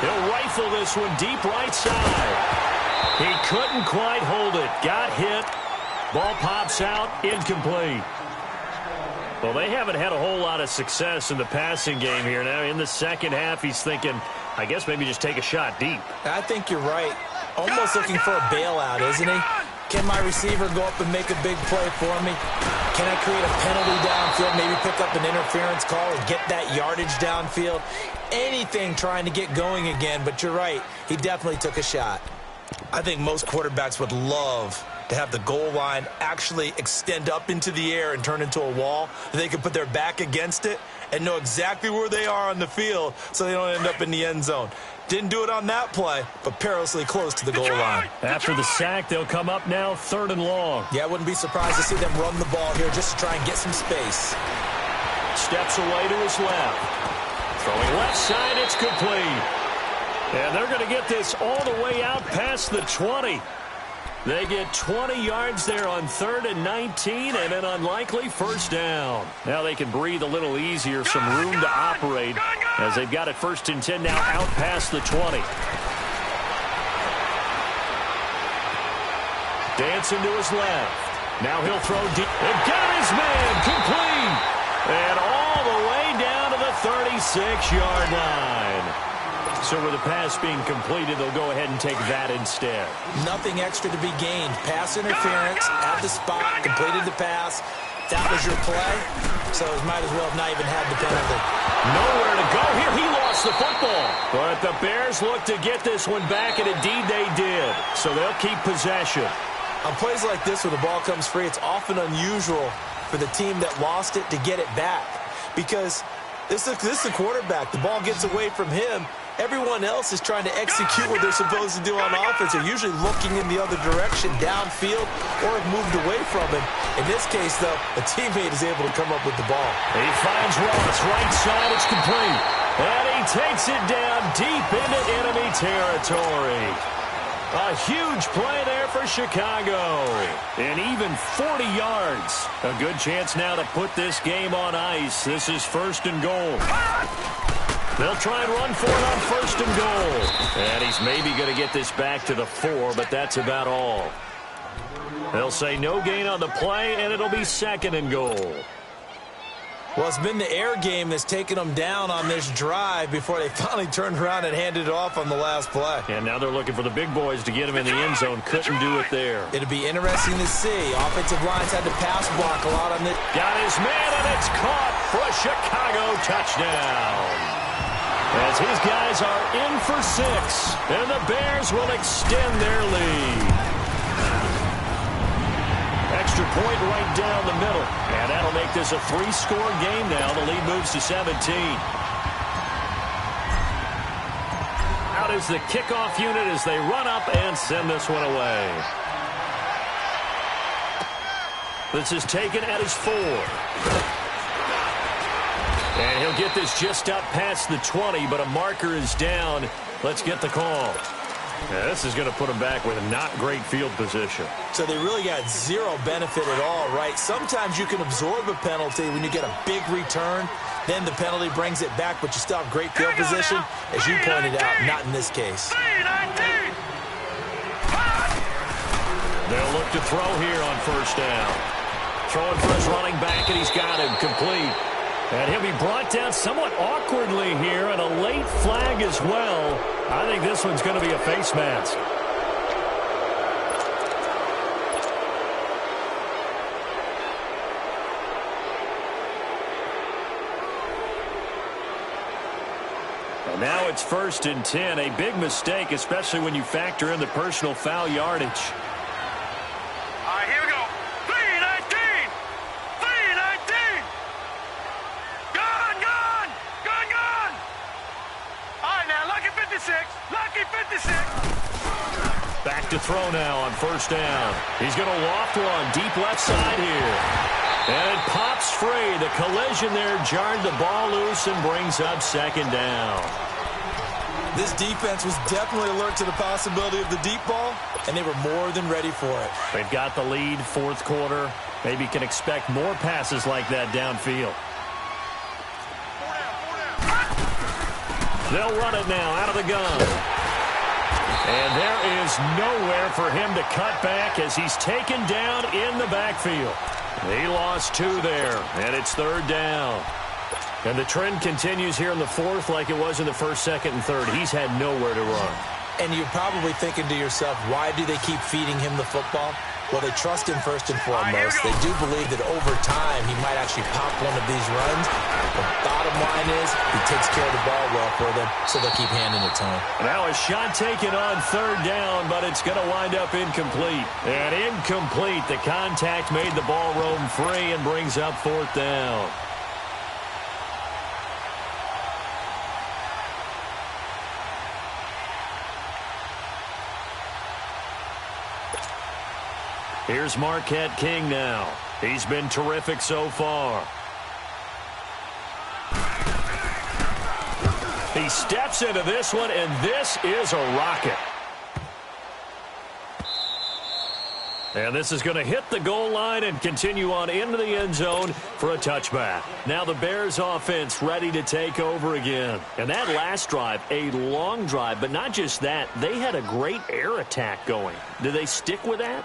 He'll rifle this one deep right side. He couldn't quite hold it. Got hit. Ball pops out. Incomplete. Well, they haven't had a whole lot of success in the passing game here. Now, in the second half, he's thinking, I guess maybe just take a shot deep. I think you're right. Almost looking for a bailout, isn't he? Can my receiver go up and make a big play for me? Can I create a penalty downfield, maybe pick up an interference call and get that yardage downfield? Anything trying to get going again, but you're right. He definitely took a shot. I think most quarterbacks would love to have the goal line actually extend up into the air and turn into a wall. They can put their back against it and know exactly where they are on the field so they don't end up in the end zone. Didn't do it on that play, but perilously close to the goal line. After the sack, they'll come up now 3rd and long. Yeah, I wouldn't be surprised to see them run the ball here just to try and get some space. Steps away to his left. Throwing left side, it's complete. And they're going to get this all the way out past the 20. They get 20 yards there on 3rd and 19 and an unlikely 1st down. Now they can breathe a little easier, some room to operate as they've got it 1st and 10 now out past the 20. Dancing to his left. Now he'll throw deep. And got his man complete. And all the way down to the 36-yard line. So with the pass being completed, they'll go ahead and take that instead. Nothing extra to be gained. Pass interference at the spot, completed the pass. That was your play, so it might as well have not even had the penalty. Nowhere to go here. He lost the football. But the Bears look to get this one back, and indeed they did. So they'll keep possession. On plays like this where the ball comes free, it's often unusual for the team that lost it to get it back. Because this is the quarterback. The ball gets away from him. Everyone else is trying to execute what they're supposed to do on offense. They're usually looking in the other direction, downfield, or have moved away from him. In this case, though, a teammate is able to come up with the ball. He finds Ross, right side, it's complete. And he takes it down deep into enemy territory. A huge play there for Chicago. And even 40 yards. A good chance now to put this game on ice. This is 1st and goal. They'll try and run for it on 1st and goal. And he's maybe going to get this back to the 4, but that's about all. They'll say no gain on the play, and it'll be 2nd and goal. Well, it's been the air game that's taken them down on this drive before they finally turned around and handed it off on the last play. And now they're looking for the big boys to get him in the end zone. Couldn't do it there. It'll be interesting to see. Offensive lines had to pass block a lot on this. Got his man, and it's caught for a Chicago touchdown. As his guys are in for 6, and the Bears will extend their lead. Extra point right down the middle. And that'll make this a 3-score game now. The lead moves to 17. Out is the kickoff unit as they run up and send this one away. This is taken at his 4. And he'll get this just up past the 20, but a marker is down. Let's get the call. Yeah, this is going to put them back with not great field position. So they really got zero benefit at all, right? Sometimes you can absorb a penalty when you get a big return. Then the penalty brings it back, but you still have great field position. As you pointed out, not in this case. They'll look to throw here on 1st down. Throwing for his running back, and he's got him complete. And he'll be brought down somewhat awkwardly here, and a late flag as well. I think this one's going to be a face mask. And now it's 1st and 10. A big mistake, especially when you factor in the personal foul yardage. All right, here we go. 3-19. 3-19. Gone. All right, now, lucky 56. Lucky 56. Back to throw now on 1st down. He's going to loft one deep left side here. And it pops free. The collision there jarred the ball loose and brings up 2nd down. This defense was definitely alert to the possibility of the deep ball, and they were more than ready for it. They've got the lead, 4th quarter. Maybe can expect more passes like that downfield. They'll run it now out of the gun. And there is nowhere for him to cut back as he's taken down in the backfield. He lost 2 there, and it's 3rd down. And the trend continues here in the 4th like it was in the 1st, 2nd, and 3rd. He's had nowhere to run. And you're probably thinking to yourself, why do they keep feeding him the football? Well, they trust him first and foremost. They do believe that over time he might actually pop one of these runs. The bottom line is he takes care of the ball well for them, so they'll keep handing it to him. Now a shot taken on 3rd down, but it's going to wind up incomplete. And incomplete. The contact made the ball roam free and brings up 4th down. Here's Marquette King now. He's been terrific so far. He steps into this one, and this is a rocket. And this is going to hit the goal line and continue on into the end zone for a touchback. Now the Bears offense ready to take over again. And that last drive, a long drive, but not just that. They had a great air attack going. Do they stick with that?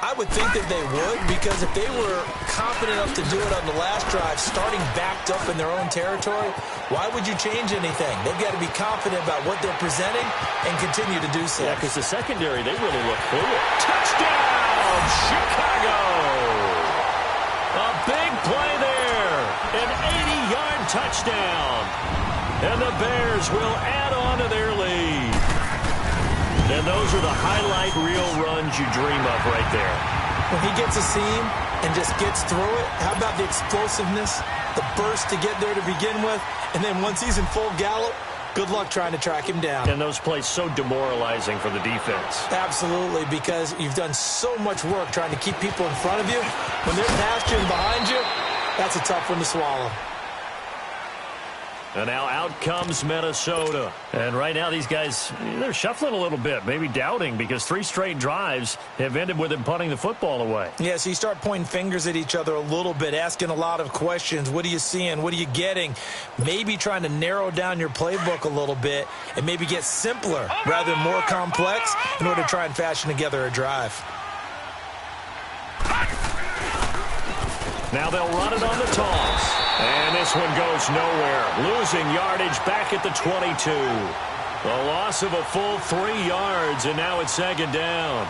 I would think that they would, because if they were confident enough to do it on the last drive, starting backed up in their own territory, why would you change anything? They've got to be confident about what they're presenting and continue to do so. Yeah, because the secondary, they really look fluid. Touchdown, Chicago! A big play there. An 80-yard touchdown. And the Bears will add on to their lead. And those are the highlight reel runs you dream of right there. When he gets a seam and just gets through it, how about the explosiveness, the burst to get there to begin with, and then once he's in full gallop, good luck trying to track him down. And those plays so demoralizing for the defense. Absolutely, because you've done so much work trying to keep people in front of you. When they're past you and behind you, that's a tough one to swallow. And now out comes Minnesota. And right now these guys, they're shuffling a little bit, maybe doubting, because 3 straight drives have ended with them punting the football away. Yeah, so you start pointing fingers at each other a little bit, asking a lot of questions. What are you seeing? What are you getting? Maybe trying to narrow down your playbook a little bit and maybe get simpler rather than more complex in order to try and fashion together a drive. Now they'll run it on the toss. And this one goes nowhere. Losing yardage back at the 22. A loss of a full 3 yards, and now it's second down.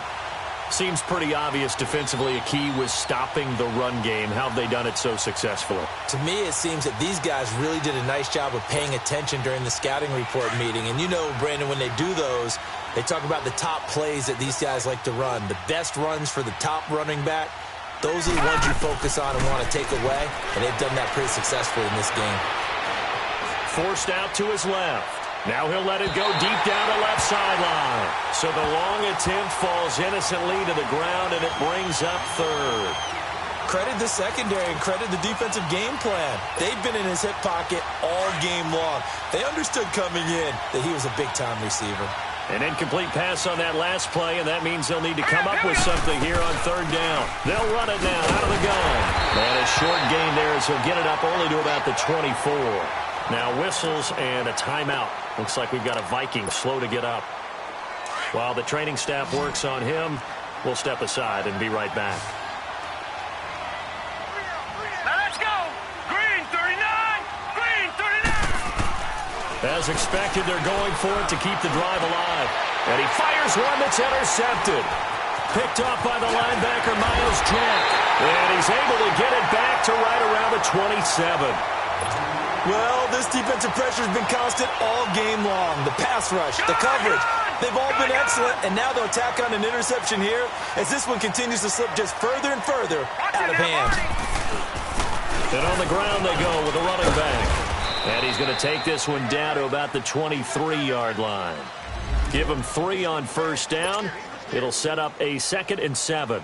Seems pretty obvious defensively a key was stopping the run game. How have they done it so successfully? To me, it seems that these guys really did a nice job of paying attention during the scouting report meeting. And you know, Brandon, when they do those, they talk about the top plays that these guys like to run. The best runs for the top running back, those are the ones you focus on and want to take away. And they've done that pretty successfully in this game. Forced out to his left. Now he'll let it go deep down the left sideline. So the long attempt falls innocently to the ground, and it brings up third. Credit the secondary and credit the defensive game plan. They've been in his hip pocket all game long. They understood coming in that he was a big-time receiver. An incomplete pass on that last play, and that means they'll need to come up with something here on third down. They'll run it now out of the gun. And a short gain there as he'll get it up only to about the 24. Now whistles and a timeout. Looks like we've got a Viking slow to get up. While the training staff works on him, we'll step aside and be right back. Now let's go. Green 39. Green 39. As expected, they're going for it to keep the drive alive. And he fires one that's intercepted. Picked off by the linebacker, Myles Jack. And he's able to get it back to right around the 27. Well, this defensive pressure has been constant all game long. The pass rush, the coverage, they've all been excellent, and now they'll tack on an interception here as this one continues to slip just further and further out of hand. And on the ground they go with a running back. And he's going to take this one down to about the 23-yard line. Give him 3 on first down. It'll set up a 2nd and 7.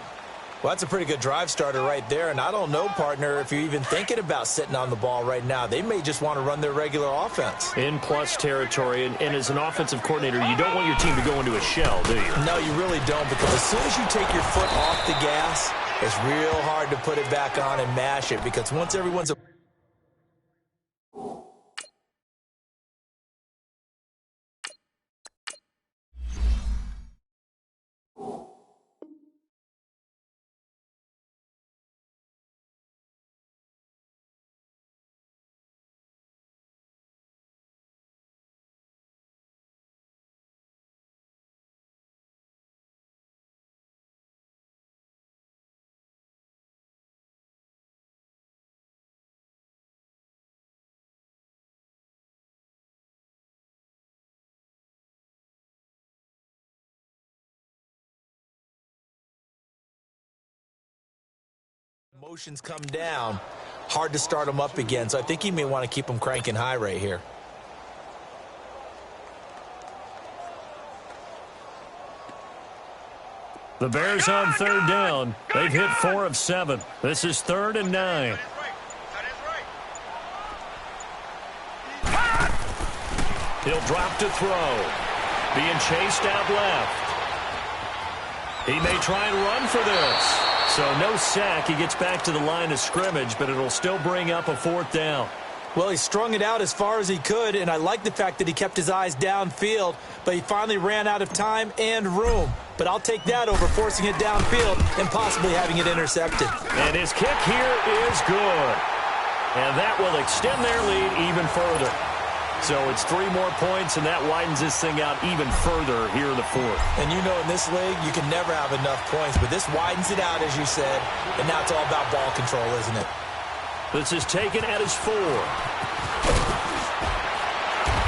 Well, that's a pretty good drive starter right there, and I don't know, partner, if you're even thinking about sitting on the ball right now. They may just want to run their regular offense. In plus territory, and as an offensive coordinator, you don't want your team to go into a shell, do you? No, you really don't, because as soon as you take your foot off the gas, it's real hard to put it back on and mash it, because once everyone's... Motions come down, hard to start them up again, so I think he may want to keep them cranking high right here. The Bears on third down. They've hit 4 of 7. This is 3rd and 9. He'll drop to throw. Being chased out left. He may try and run for this. So no sack. He gets back to the line of scrimmage, but it'll still bring up a 4th down. Well, he strung it out as far as he could, and I like the fact that he kept his eyes downfield, but he finally ran out of time and room. But I'll take that over forcing it downfield and possibly having it intercepted. And his kick here is good. And that will extend their lead even further. So it's 3 more points, and that widens this thing out even further here in the 4th. And you know in this league, you can never have enough points, but this widens it out, as you said, and now it's all about ball control, isn't it? This is taken at his 4.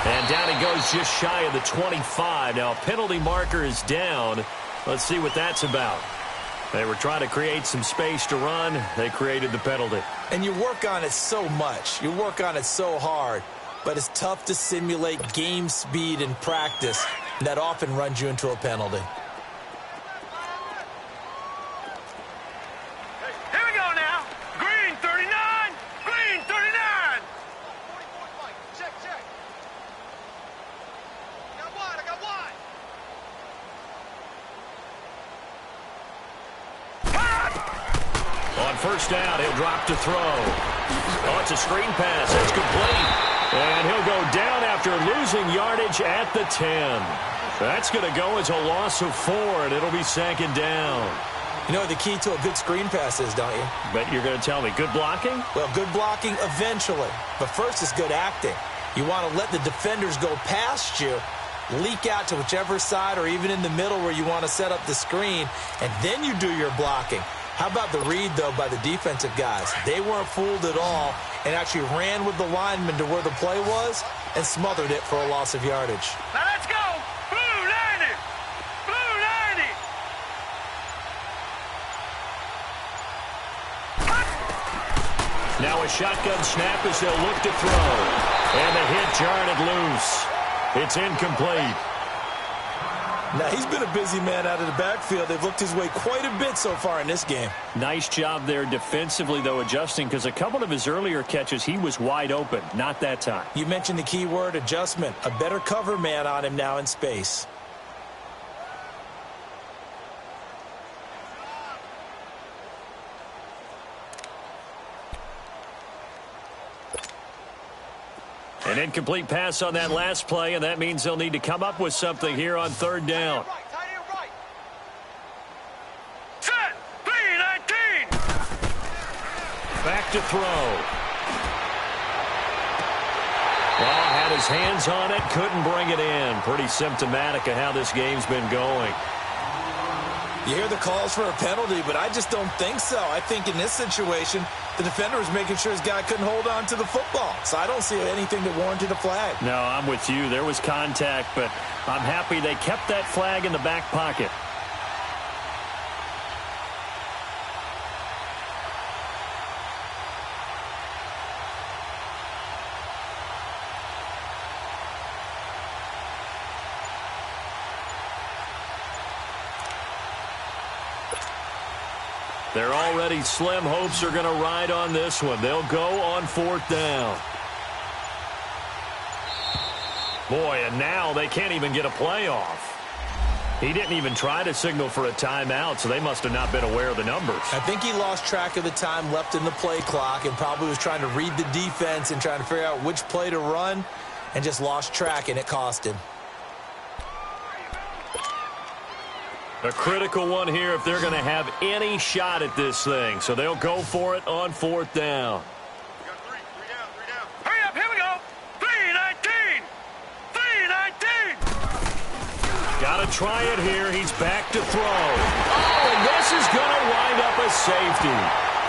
And down he goes just shy of the 25. Now a penalty marker is down. Let's see what that's about. They were trying to create some space to run. They created the penalty. And you work on it so much. You work on it so hard. But it's tough to simulate game speed in practice. And that often runs you into a penalty. Here we go now. Green 39. Green 39. Check. I got wide. On first down, he'll drop to throw. Oh, it's a screen pass. That's complete. And he'll go down after losing yardage at the 10. That's going to go as a loss of 4, and it'll be 2nd down. You know what the key to a good screen pass is, don't you? Bet you're going to tell me. Good blocking? Well, good blocking eventually. But first is good acting. You want to let the defenders go past you, leak out to whichever side or even in the middle where you want to set up the screen, and then you do your blocking. How about the read, though, by the defensive guys? They weren't fooled at all and actually ran with the lineman to where the play was and smothered it for a loss of yardage. Now let's go. Blue 90. Blue 90. Now a shotgun snap as they'll look to throw. And the hit jarred it loose. It's incomplete. Now, he's been a busy man out of the backfield. They've looked his way quite a bit so far in this game. Nice job there defensively, though, adjusting, because a couple of his earlier catches, he was wide open. Not that time. You mentioned the key word, adjustment. A better cover man on him now in space. An incomplete pass on that last play, and that means they'll need to come up with something here on third down. Set. 319. Back to throw. Well, had his hands on it, couldn't bring it in. Pretty symptomatic of how this game's been going. You hear the calls for a penalty, but I just don't think so. I think in this situation, the defender was making sure his guy couldn't hold on to the football. So I don't see anything that warranted a flag. No, I'm with you. There was contact, but I'm happy they kept that flag in the back pocket. They're already slim hopes are going to ride on this one. They'll go on fourth down. Boy, and now they can't even get a play off. He didn't even try to signal for a timeout, so they must have not been aware of the numbers. I think he lost track of the time left in the play clock and probably was trying to read the defense and trying to figure out which play to run and just lost track, and it cost him. A critical one here if they're going to have any shot at this thing. So they'll go for it on fourth down. Three down. Hurry up, here we go. 319. 319. Got to try it here. He's back to throw. Oh, and this is going to wind up a safety.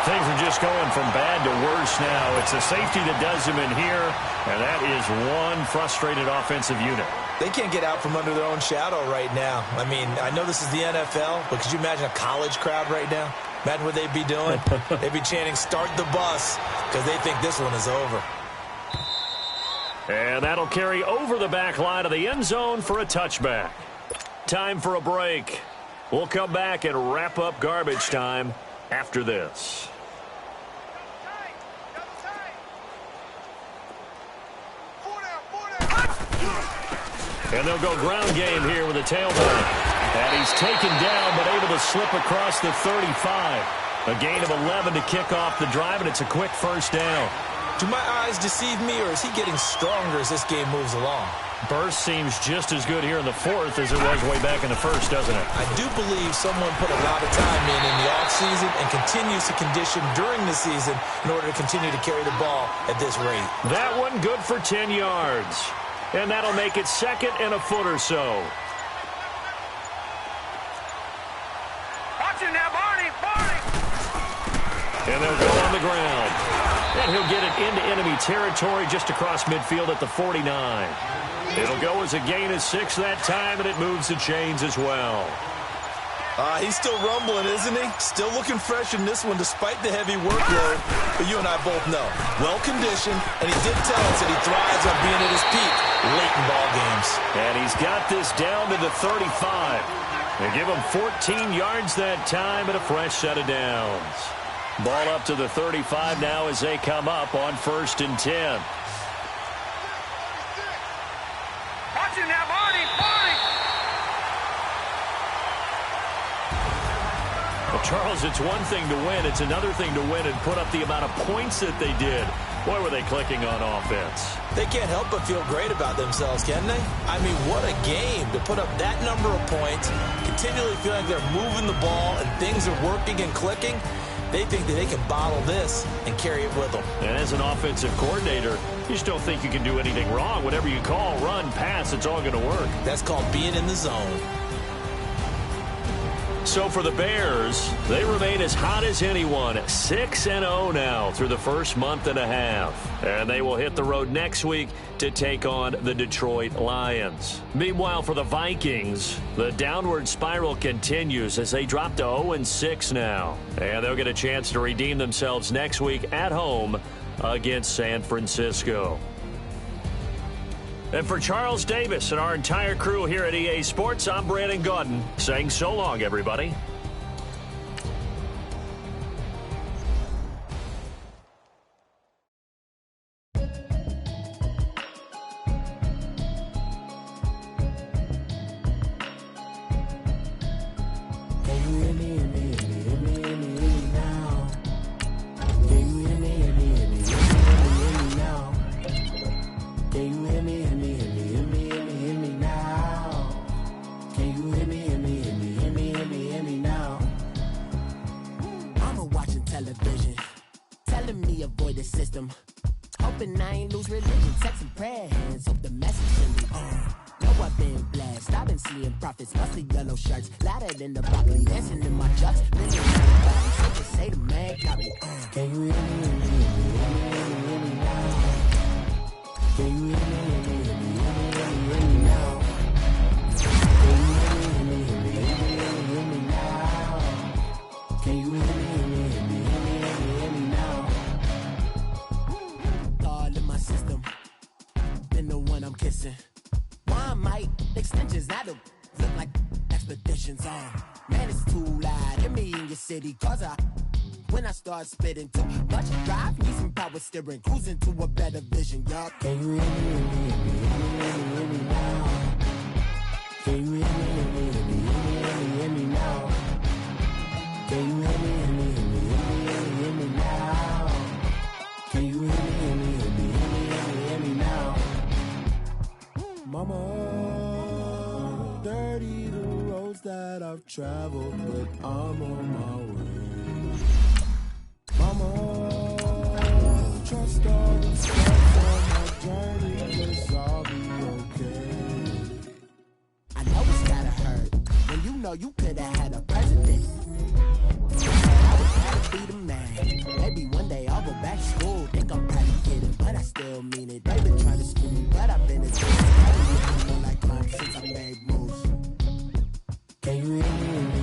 Things are just going from bad to worse now. It's a safety that does him in here, and that is one frustrated offensive unit. They can't get out from under their own shadow right now. I mean, I know this is the NFL, but could you imagine a college crowd right now? Imagine what they'd be doing. They'd be chanting, "Start the bus," because they think this one is over. And that'll carry over the back line of the end zone for a touchback. Time for a break. We'll come back and wrap up garbage time after this. And they'll go ground game here with a tailback. And he's taken down but able to slip across the 35. A gain of 11 to kick off the drive, and it's a quick first down. Do my eyes deceive me, or is he getting stronger as this game moves along? Burst seems just as good here in the fourth as it was way back in the first, doesn't it? I do believe someone put a lot of time in the offseason and continues to condition during the season in order to continue to carry the ball at this rate. That one good for 10 yards. And that'll make it second and a foot or so. Watch it now, Barney. And they'll go on the ground. And he'll get it into enemy territory just across midfield at the 49. It'll go as a gain of 6 that time, and it moves the chains as well. He's still rumbling, isn't he? Still looking fresh in this one despite the heavy workload. But you and I both know, well-conditioned, and he did tell us that he thrives on being at his peak late in ball games. And he's got this down to the 35. They give him 14 yards that time and a fresh set of downs. Ball up to the 35 now as they come up on 1st and 10. Watch it now, Barney. Well, Charles, it's one thing to win. It's another thing to win and put up the amount of points that they did. Boy, were they clicking on offense. They can't help but feel great about themselves, can they? I mean, what a game to put up that number of points, continually feeling like they're moving the ball and things are working and clicking. They think that they can bottle this and carry it with them. And as an offensive coordinator, you just don't think you can do anything wrong. Whatever you call, run, pass, it's all going to work. That's called being in the zone. So for the Bears, they remain as hot as anyone, 6-0 now through the first month and a half. And they will hit the road next week to take on the Detroit Lions. Meanwhile, for the Vikings, the downward spiral continues as they drop to 0-6 now. And they'll get a chance to redeem themselves next week at home against San Francisco. And for Charles Davis and our entire crew here at EA Sports, I'm Brandon Gaudin saying so long, everybody. Hoping I ain't lose religion, sex and prayer hands, hope the message send me know I've been blessed, I've been seeing prophets, mostly yellow shirts, louder than the broccoli, dancing in my trucks, living in the body, so just say the man got me. Can you hear me, hear me, hear me now? Can you hear me, hear me, hear me, hear me now? Can you hear me, hear me, hear me now? Can you hear me, hear me, hear me, hear me now? All in my system, been the one I'm kissing. One might extensions that'll look like expeditions on. Man, it's too loud. Hear me in your city, cause when I start spitting too much drive, need some power steering, cruising to a better vision, y'all. Can you hear me, hear me, hear me, hear me now? Can you hear me, hear me, hear me, hear me now? Can you hear me, hear me, hear me, hear me now? Can you hear me, hear me, hear me, hear me now? Mama, dirty the roads that I've traveled, but I'm on my way. Mama, trust all the steps on my journey, 'cause I'll be okay. I know it's gotta hurt when you know you could've had a president. I would gotta be the man. Maybe one day I'll go back to school. Think I'm probably kidding, but I still mean it. They've been trying to screw me, but I've been a kid. I've been looking like mine since I made moves. Can you hear me, hear me,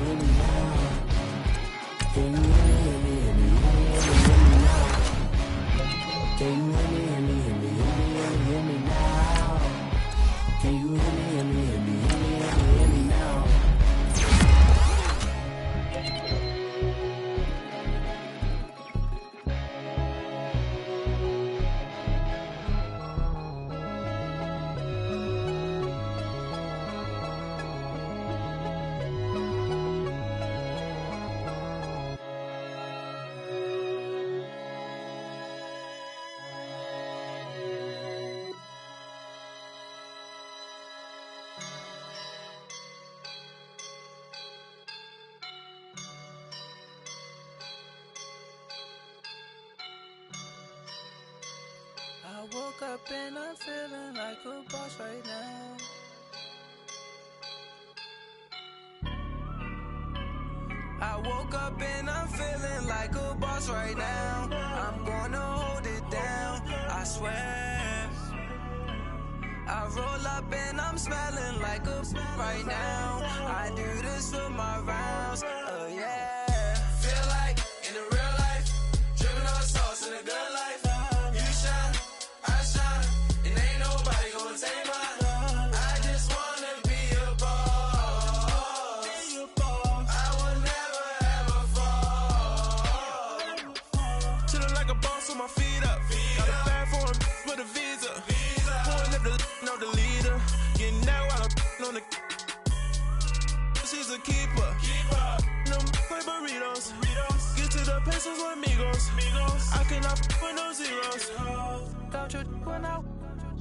hear me now? Can you hear me, hear me, hear me, hear me now? Can you hear me, hear me, hear me, hear me now? Can you hear me, hear me, hear me, hear me now? I woke up and I'm feeling like a boss right now. I woke up and I'm feeling like a boss right now. I'm gonna hold it down, I swear. I roll up and I'm smelling like a right now. I do this for my rounds, yeah. Feel like in the real life, dripping on sauce in a good life. You shine, I shine, and ain't nobody gonna take mine. I just wanna be a boss. I will never ever fall. Chillin' like a boss with my feet up. Got a bag for him with a visa. Pulling up the know the leader. Getting that while I'm on the. She's a keeper. when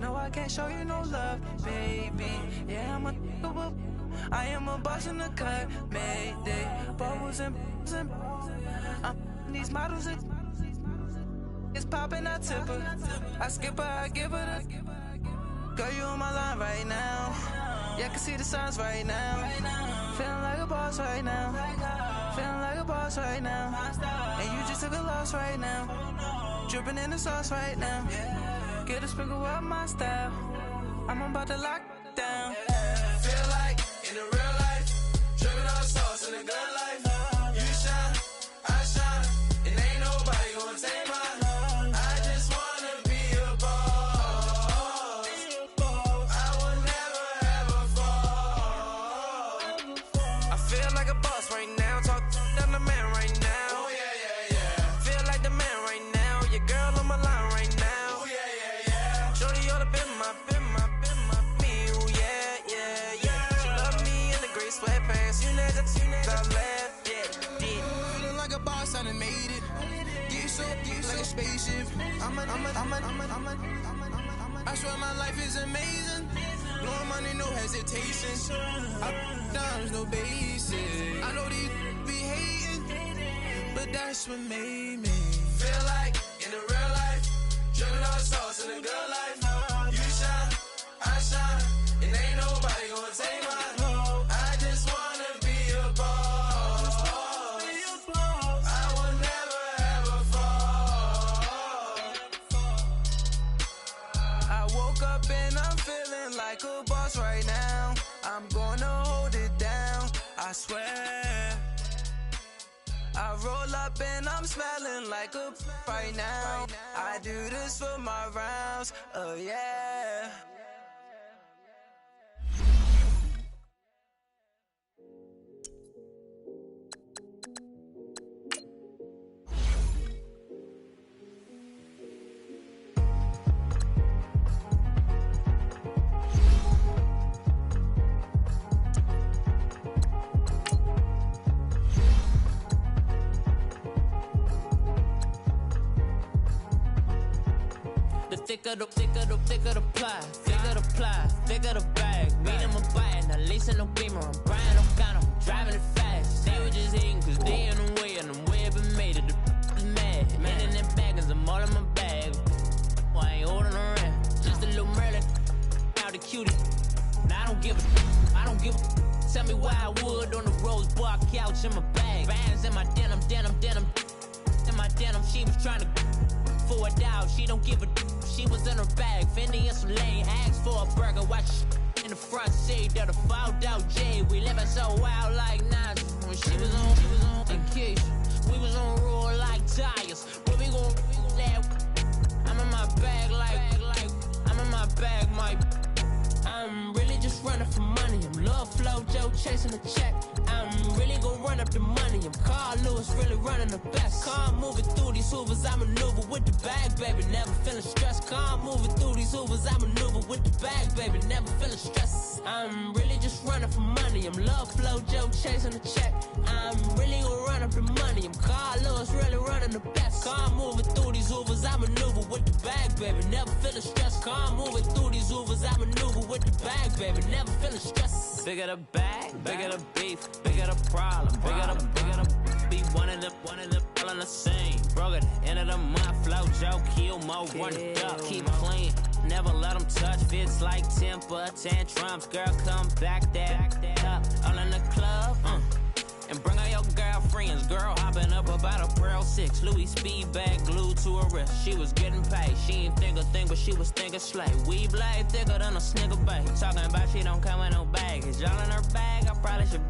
no, I can't show you no love, baby. Yeah, I am a boss in the cut, mayday. Bubbles and these models it's popping, I tip her. I skip her, I give her the. Girl, you on my line right now. Yeah, I can see the signs right now. Feeling like a boss right now. Feeling like a boss right now. And you just took a loss right now. Dripping in the sauce right now. Get a sprinkle up my style. I'm about to lock down. Feel like in the real life, dripping on sauce in the good life. You shine, I shine, and ain't nobody gonna take mine. I just wanna be a boss. I will never ever fall. I feel like a boss right now. Talk down the man right now. Oh yeah, yeah, yeah. Feel like the man right now. Your girl on my line right now. Oh yeah, yeah, yeah. Shorty oughta been my me. Ooh yeah, yeah, yeah. She love me in the gray sweatpants. You know that I left, yeah. Feeling like a boss, I done made it. Get so like a spaceship. I swear my life is amazing. Blowing money, no hesitation. Up, downs, no basic. I know these be hating, but that's what made me feel like in the real life, dripping on sauce in the good life. You shine, I shine, and ain't nobody gonna take mine. I just wanna be a boss. I will never ever fall. I woke up and I'm feeling like a boss right now. I'm gonna hold it down, I swear. I roll up and I'm smelling like a right now. I do this for my rounds, oh yeah. Thicker the ply, thicker the bag. Meet him a bite, now lacing no beamer. I'm Brian O'Connor, driving it fast. They were just hating cause they in the way, and the way I've been made it, the is mad. Man in them baggins, I'm all in my bag. Well, I ain't holding around, just a little Merlin, out the cutie. Now I don't give a. Tell me why I would on the rose bar couch in my bag. Bands in my denim. In my denim, she was trying to for a doubt, she don't give a. She was in her bag, Fendi and some lane, asked for a burger, watch in the front seat of the fouled out J. We living so wild like Nas. When she was on vacation, we was on roll like tires. Where we gon' that? I'm in my bag like I'm in my bag, my. I'm really just running for money. I'm Love Flow Joe chasing the check. I'm really gon' run up the money. I'm Carl Lewis, really running the best. Car moving through these Hoovers, I maneuver with the bag, baby. Never feeling stressed. Car moving through these Hoovers, I maneuver with the bag, baby. Never feeling stressed. I'm really just running for money. I'm Love Flow Joe chasing the check. I'm really gon' run up the money. I'm Carl Lewis, really running the best. Car moving through these Hoovers, I maneuver with the bag, baby. Never feeling stressed. Car moving through these Hoovers, I maneuver with the bag, baby. Never feeling stressed. Bigger the bag, bigger the beef, bigger the problem, bigger the be one of the all in the same. Broke at the end of the month, Flow Joe, kill mo, run it up, keep clean. Never let them touch, fits like temper tantrums. Girl, come back that up, all in the club, and bring out your girlfriends. Girl hopping up about a Pearl 6, Louis speed bag glued to her wrist. She was getting paid, she ain't think a thing, but she was thinking slay. We blade thicker than a snicker bag. Talking about she don't come with no baggage. Y'all in her bag, I probably should.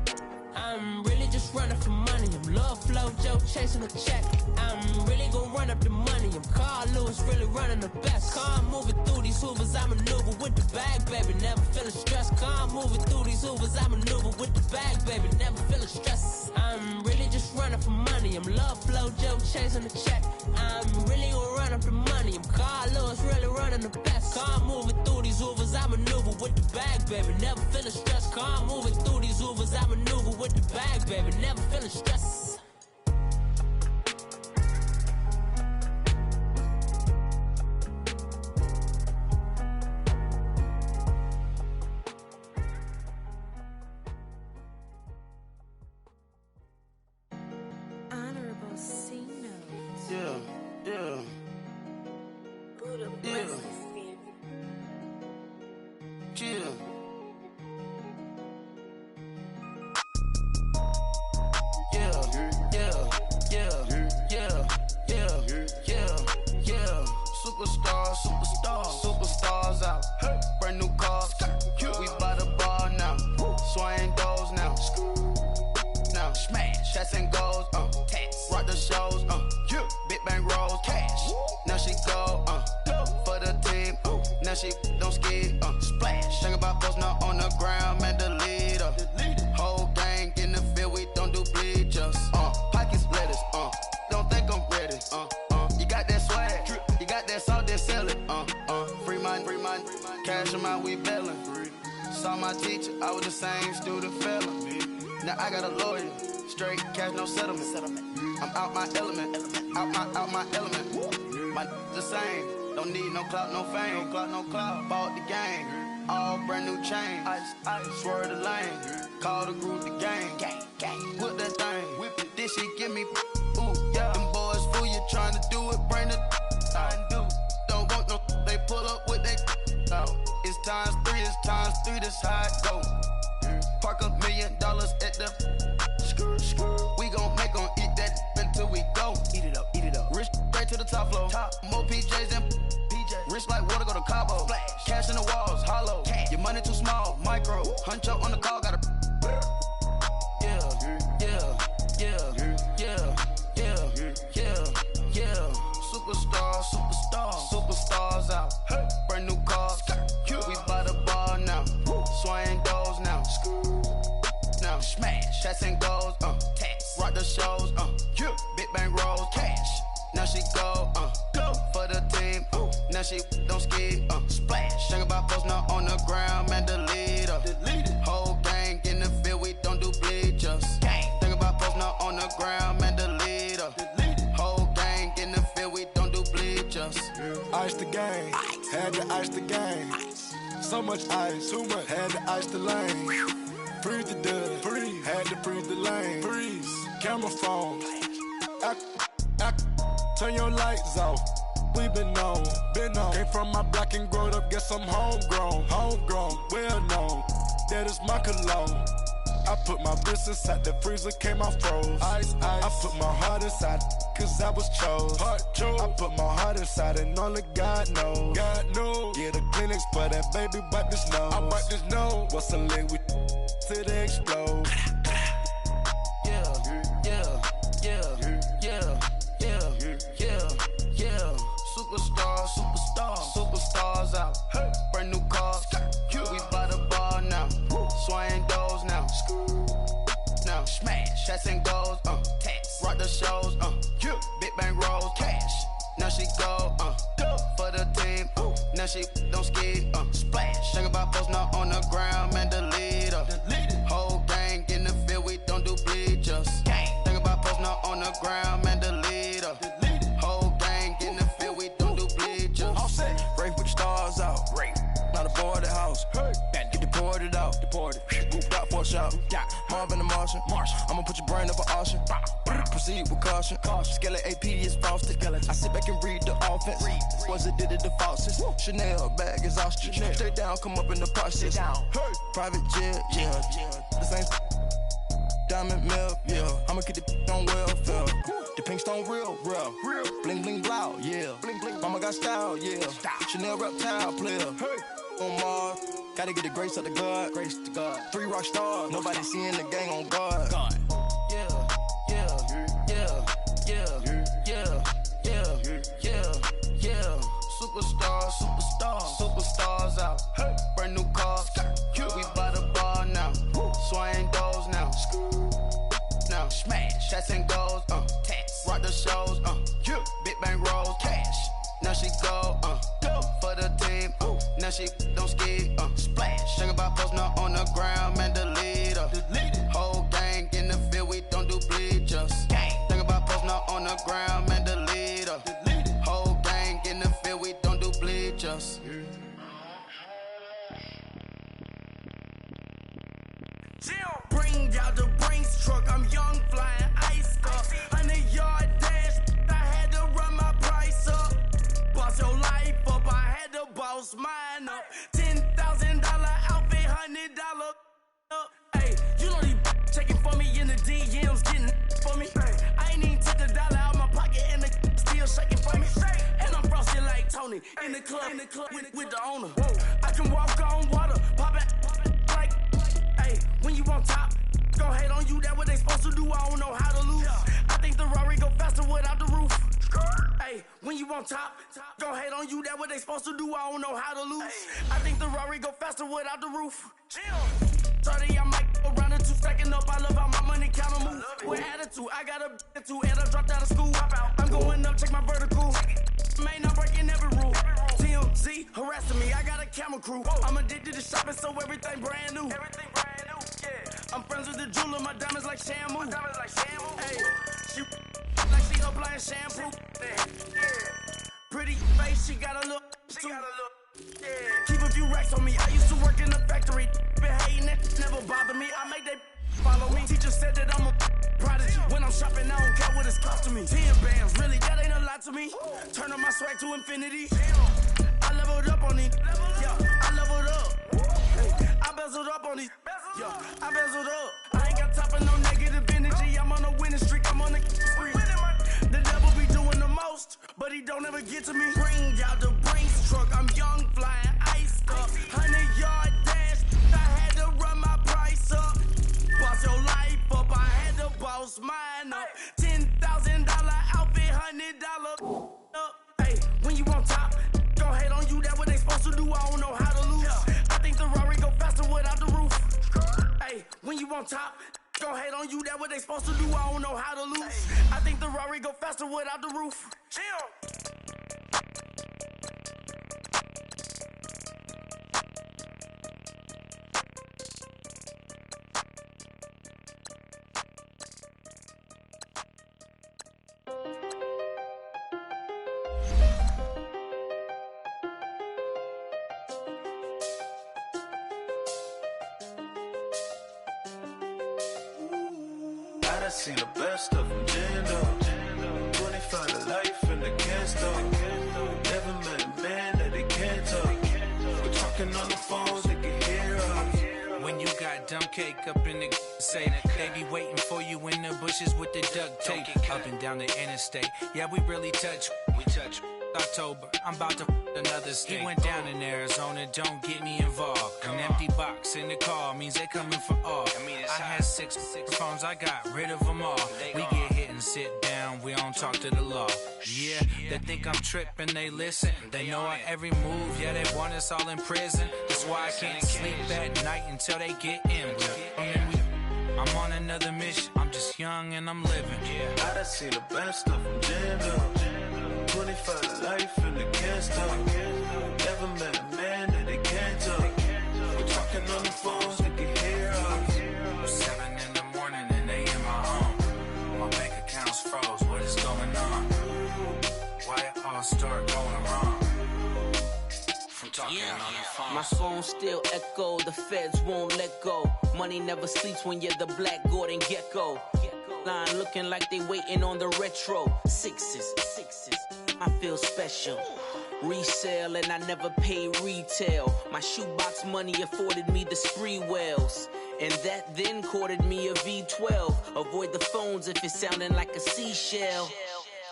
I'm really just running for money. I'm Love Flow Joe chasing a check. I'm really gon' run up the money. I'm Carl Lewis, really running the best. Car moving through these Hoovers, I maneuver with the bag, baby. Never feeling stressed. Car moving through these Hoovers, I maneuver with the bag, baby. Never feeling stressed. I'm really just running for money. I'm Love Flow Joe chasing the check. I'm really gon' run up the money. I'm Carl Lewis, really running the best. Car moving through these Hoovers, I maneuver with the bag, baby. Never feeling stressed. Car moving through these Hoovers, I maneuver with the bag, baby. Never feeling stressed. Now she don't skid, splash. Think about posting up on the ground, man, delete her. Whole gang in the field, we don't do bleachers. Pockets lettuce, don't think I'm ready. You got that swag, you got that salt, then sell it. Free mind, cash amount, we bailin'. Saw my teacher, I was the same student felon. Now I got a lawyer, straight cash, no settlement. I'm out my element, out my element. My the same, don't need no clout, no fame. No clout, bought the game, all brand new chain. Ice, swerve the lane, call the group the gang. Whip that thing, whip it, this shit give me, ooh, yeah. Them boys fool you trying to do it, bring the don't want no, they pull up with that out. It's times 3, this how it go. Park $1 million at the we gon' make 'em eat that until we go. Eat it up. Rich straight to the top floor. More PJs than PJ. Rich like water, go to Cabo. Flash. Cash in the walls, hollow. Cash. Your money too small, micro. Huncho on the call, gotta. Yeah. Superstars out. Hey. Brand new cars. We by the bar now. Swaying goes now. Now smash. Shots and goals. Tax. Rock the shows. Big bang rolls. Cash. Now she go. Go for the team. Now she don't skid. Splash. Think about posting up on the ground, man. Delete her. Whole gang in the field. We don't do bleachers. Think about posting up on the ground, man. Delete her. Whole gang in the field. We don't do bleachers. Ice the game. Had to ice the game. So much ice, too much. Had to ice the lane. Freeze the dub, freeze. Had to freeze the lane. Freeze. Camera phone. Turn your lights off. We been on. Came from my block and growed up. Guess I'm homegrown, well known. That is my cologne. I put my wrist inside the freezer, came out froze. Ice. I put my heart inside, cause I was chose. I put my heart inside and only God knows. Yeah, the clinics, but that baby wipe this nose. I wipe this nose. What's a leg with till they explode? Superstars out. Hey. Brand new cars. We by the bar now. Swaying goes now. Now smash. Shots and goals. Tax. Rock the shows. Big bang rolls. Cash. Now she go. Go for the team. Now she don't skid. Splash. Think about posting up on the ground, man. Delete her. Whole gang in the field. We don't do bleachers. Think about posting up on the ground, man. Delete her. Whole gang in the field. We don't do bleachers. All set. Rafe with the stars out. Not a boarded house. Get deported out. Moved out for a shot. Marvin the Martian. I'ma put your brain up for auction. Proceed with caution. Skeleton AP is frosted. I sit back and read the offense. Was it did it the faucets? Chanel bag is ostrich. Stay down, come up in the process. Private jet, yeah. The same diamond milk, yeah. I'ma get the on welfare. The pink stone real. Bling bling blow, yeah. Mama got style, yeah. Chanel reptile player. On Mars, gotta get the grace of the God. 3 rock stars, nobody seeing the gang on guard. Superstars out. Hey. Brand new cars. We by the bar now. Swaying goes now. Now smash. Shots and goals. Tax. Rock the shows. Big bang rolls. Cash. Now she go. Go for the team. Now she don't skid. Splash. Think about posting up on the ground, man. Delete her. Whole gang in the field. We don't do bleachers. Think about posting up on the ground, man. Delete her. Whole gang in the field. We don't do bleachers. Bring out the Brinks truck, I'm young, flying ice up. 100-yard dash, I had to run my price up. Boss your life up, I had to boss mine up. $10,000 outfit, $100 up. Hey, you know these checking for me in the DMs, getting for me. I ain't even took $1 out my pocket and the still shaking for me. And I'm frosty like Tony in the club with the owner. I can walk on water, pop it like. When you on top, gon' hate on you, that what they supposed to do, I don't know how to lose. I think the Rari go faster without the roof. Hey, when you on top, gon' hate on you, that what they supposed to do, I don't know how to lose. I think the Rari go faster without the roof. 30, I might go around and two stacking up, I love how my money counter move. With attitude, I got a attitude, and I dropped out of school. I'm going up, check my vertical. Man, I'm breaking every rule. TMZ harassing me, I got a camera crew. I'm addicted to shopping, so everything brand new. I'm friends with the jeweler, my diamonds like Shamu. Hey, she like she applying shampoo. Pretty face, she got a look. Keep a few racks on me. I used to work in the factory. Been hating it, never bother me. I make they follow me. Teacher said that I'm a prodigy. When I'm shopping, I don't care what it's costing me. 10 bands, really, that ain't a lot to me. Turn on my swag to infinity. I leveled up on these. Yeah, I leveled up. Hey, I bezeled up on these. Yeah, I bezeled up. I ain't got time for no negative energy. I'm on a winning streak. I'm on a streak. The devil be doing the most, but he don't ever get to me. Bring out the Brinks truck. I'm young, flying, iced up. 100-yard dash. I had to run my price up. Boss your life up. I had to boss mine up. $10,000 outfit, $100 up. Hey, when you on top, gon' hate on you. That what they supposed to do. I don't know how to lose. I think the Rari go faster without the roof. Hey, when you on top, gon' hate on you. That what they supposed to do. I don't know how to lose. I think the Rari go faster without the roof. I seen the best of them jammed up. 25 to life and they can't stop. Never met a man that they can't talk. We're talking on the phones, they can hear us. When you got dumb cake up in the say that they be waiting for you in the bushes with the duct tape up and down the interstate. Yeah, we really touch. We touch. October, I'm about to another state. He went down in Arizona, don't get me involved. An empty box in the car means they coming for all. I had six phones, I got rid of them all. We get hit and sit down, we don't talk to the law. Yeah, they think I'm tripping, they listen. They know our every move, yeah, they want us all in prison. That's why I can't sleep at night until they get in. I'm on another mission, I'm just young and I'm living. I done seen the best of them jammed up. 25 to life and they can't stop. Never met a man that they can't talk. We're talking on the phones, they can hear us. 7 in the morning and they in my home. My bank account's froze, what is going on? Why it all start going wrong? From talking on the phone. My phone still echo, the feds won't let go. Money never sleeps when you're the Black Gordon Gecko. Line looking like they waiting on the retro. Sixes, I feel special. Resale and I never pay retail. My shoebox money afforded me the spree wells. And that then courted me a V12. Avoid the phones if it's sounding like a seashell.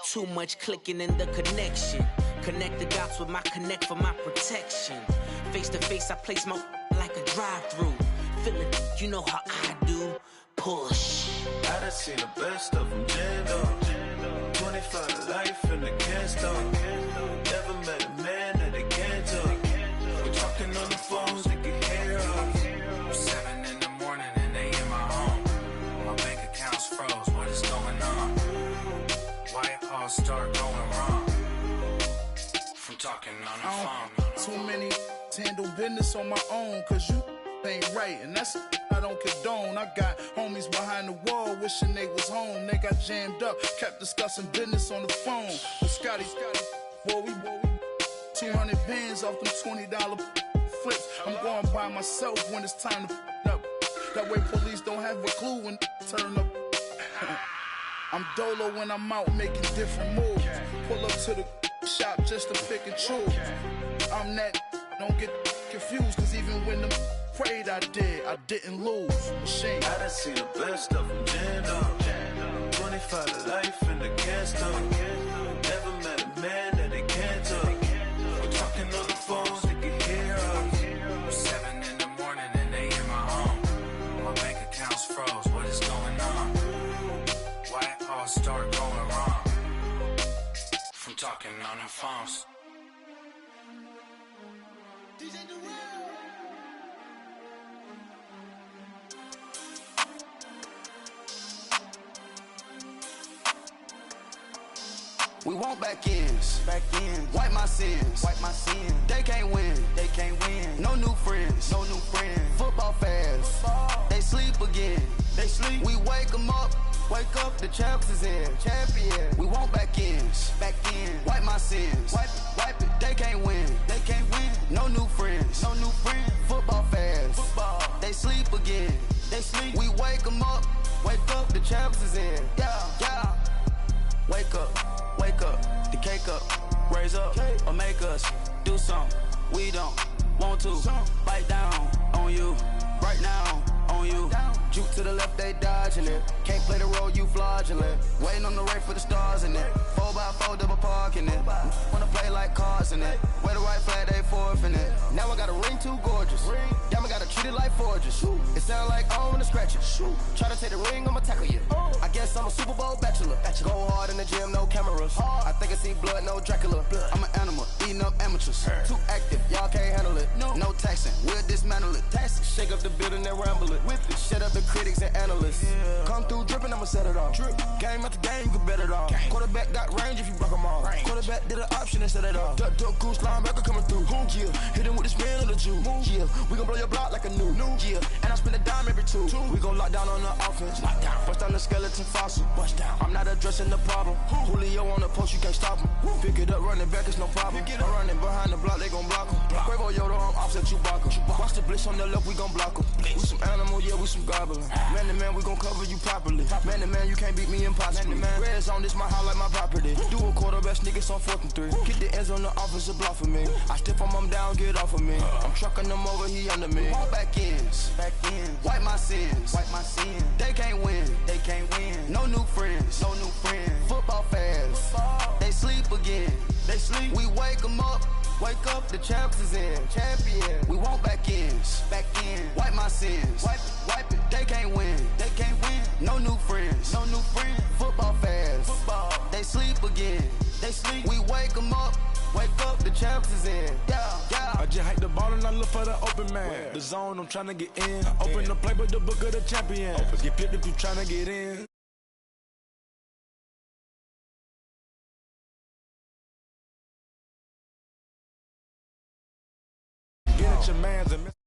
Too much clicking in the connection. Connect the dots with my connect for my protection. Face to face I place my like a drive-through. Feeling, you know how I do. Push. I done seen the best of them jammed up. 25 to life and they can't stop. Never met a man that they can't talk. We're talking on the phones, they can hear us. 7 in the morning and they in my home. My bank account's froze, what is going on? Why it all start going wrong? From talking on the phone. Too many handle business on my own, cause you ain't right, and that's I don't condone. I got homies behind the wall wishing they was home. They got jammed up, kept discussing business on the phone. But Scotty, boy, we 200 bands off them $20 flips. I'm going by myself when it's time to up. That way police don't have a clue when turn up. I'm dolo when I'm out making different moves. Pull up to the shop just to pick and choose. I'm that, don't get confused, cause even when them prayed I didn't lose. Machine. I done seen the best of them jammed up. 25 to life and they can't stop. Never met a man that they can't talk. We're talking on the phones, they can hear us. 7 in the morning and they in my home. My bank account's froze, what is going on? Why it all start going wrong? want back ends. Wipe my sins. They can't win. No new friends. Football fans. They sleep again. We wake them up. Wake up, the champs is in. Champion. We want back ends. Wipe my sins. Wipe it. They can't win. No new friends. Football fans. They sleep again. We wake them up. Wake up, the champs is in. Yeah. Wake up, the cake up, raise up, or make us do something we don't want to. Bite down on you, right now on you. Juke to the left, they dodging it. Can't play the role, you fraudulent. Waiting on the race for the stars in it. 4x4 double parking it. Wanna play like cars in it. Wear the right flag, they forfeit it. Now I got a ring too gorgeous. Damn, I gotta treat it like forges. It sound like I wanna scratch it. Try to take the ring, I'ma tackle you. I guess I'm a Super Bowl bachelor. Go hard in the gym, no cameras. I think I see blood, no Dracula. I'm an animal, eating up amateurs. Too active, y'all can't handle it. No taxing, we'll dismantle it. Shake up the building and ramble it. Shut up the critics and analysts. Come through dripping, I'ma set it off. Game after game, you can bet it off. Quarterback got range if you broke them off. Quarterback did an option and set it off. Duck goose linebacker coming through. Yeah, hit him with the spin of the Jew. Yeah, we gon' blow your block like a new. Yeah, and I spend a dime every two. We gon' lock down on the offense. Bust down the skeleton fossil. I'm not addressing the problem. Julio on the post, you can't stop him. Pick it up, running back, it's no problem. I'm running behind the block, they gon' block him. Quavo Yoda, I'm offset Chewbacca. Watch the blitz on the left, we gon' block him. We some animal, yeah, we some goblin. Man to man, we gon' cover you properly. Man to man, you can't beat me impossibly. Red zone, this my house like my property. Do a quarterback sneakers on 4th and 3. Kick the ends on the offensive block for me. I step on him down, get off of me. I'm trucking them over, he under me. Want back ends. Wipe my sins. They can't win. No new friends. Football fans. They sleep again. We wake them up. Wake up, the champs is in. Champion. We want back ends. Wipe my sins. Wipe it. They can't win. No new friends. Football fans. They sleep again. We wake them up. Wake up, the champs is in. Yeah. I just hike the ball and I look for the open man. The zone, I'm tryna get in. Open the playbook, the book of the champion. Get flipped if you tryna get in. Get at your mans and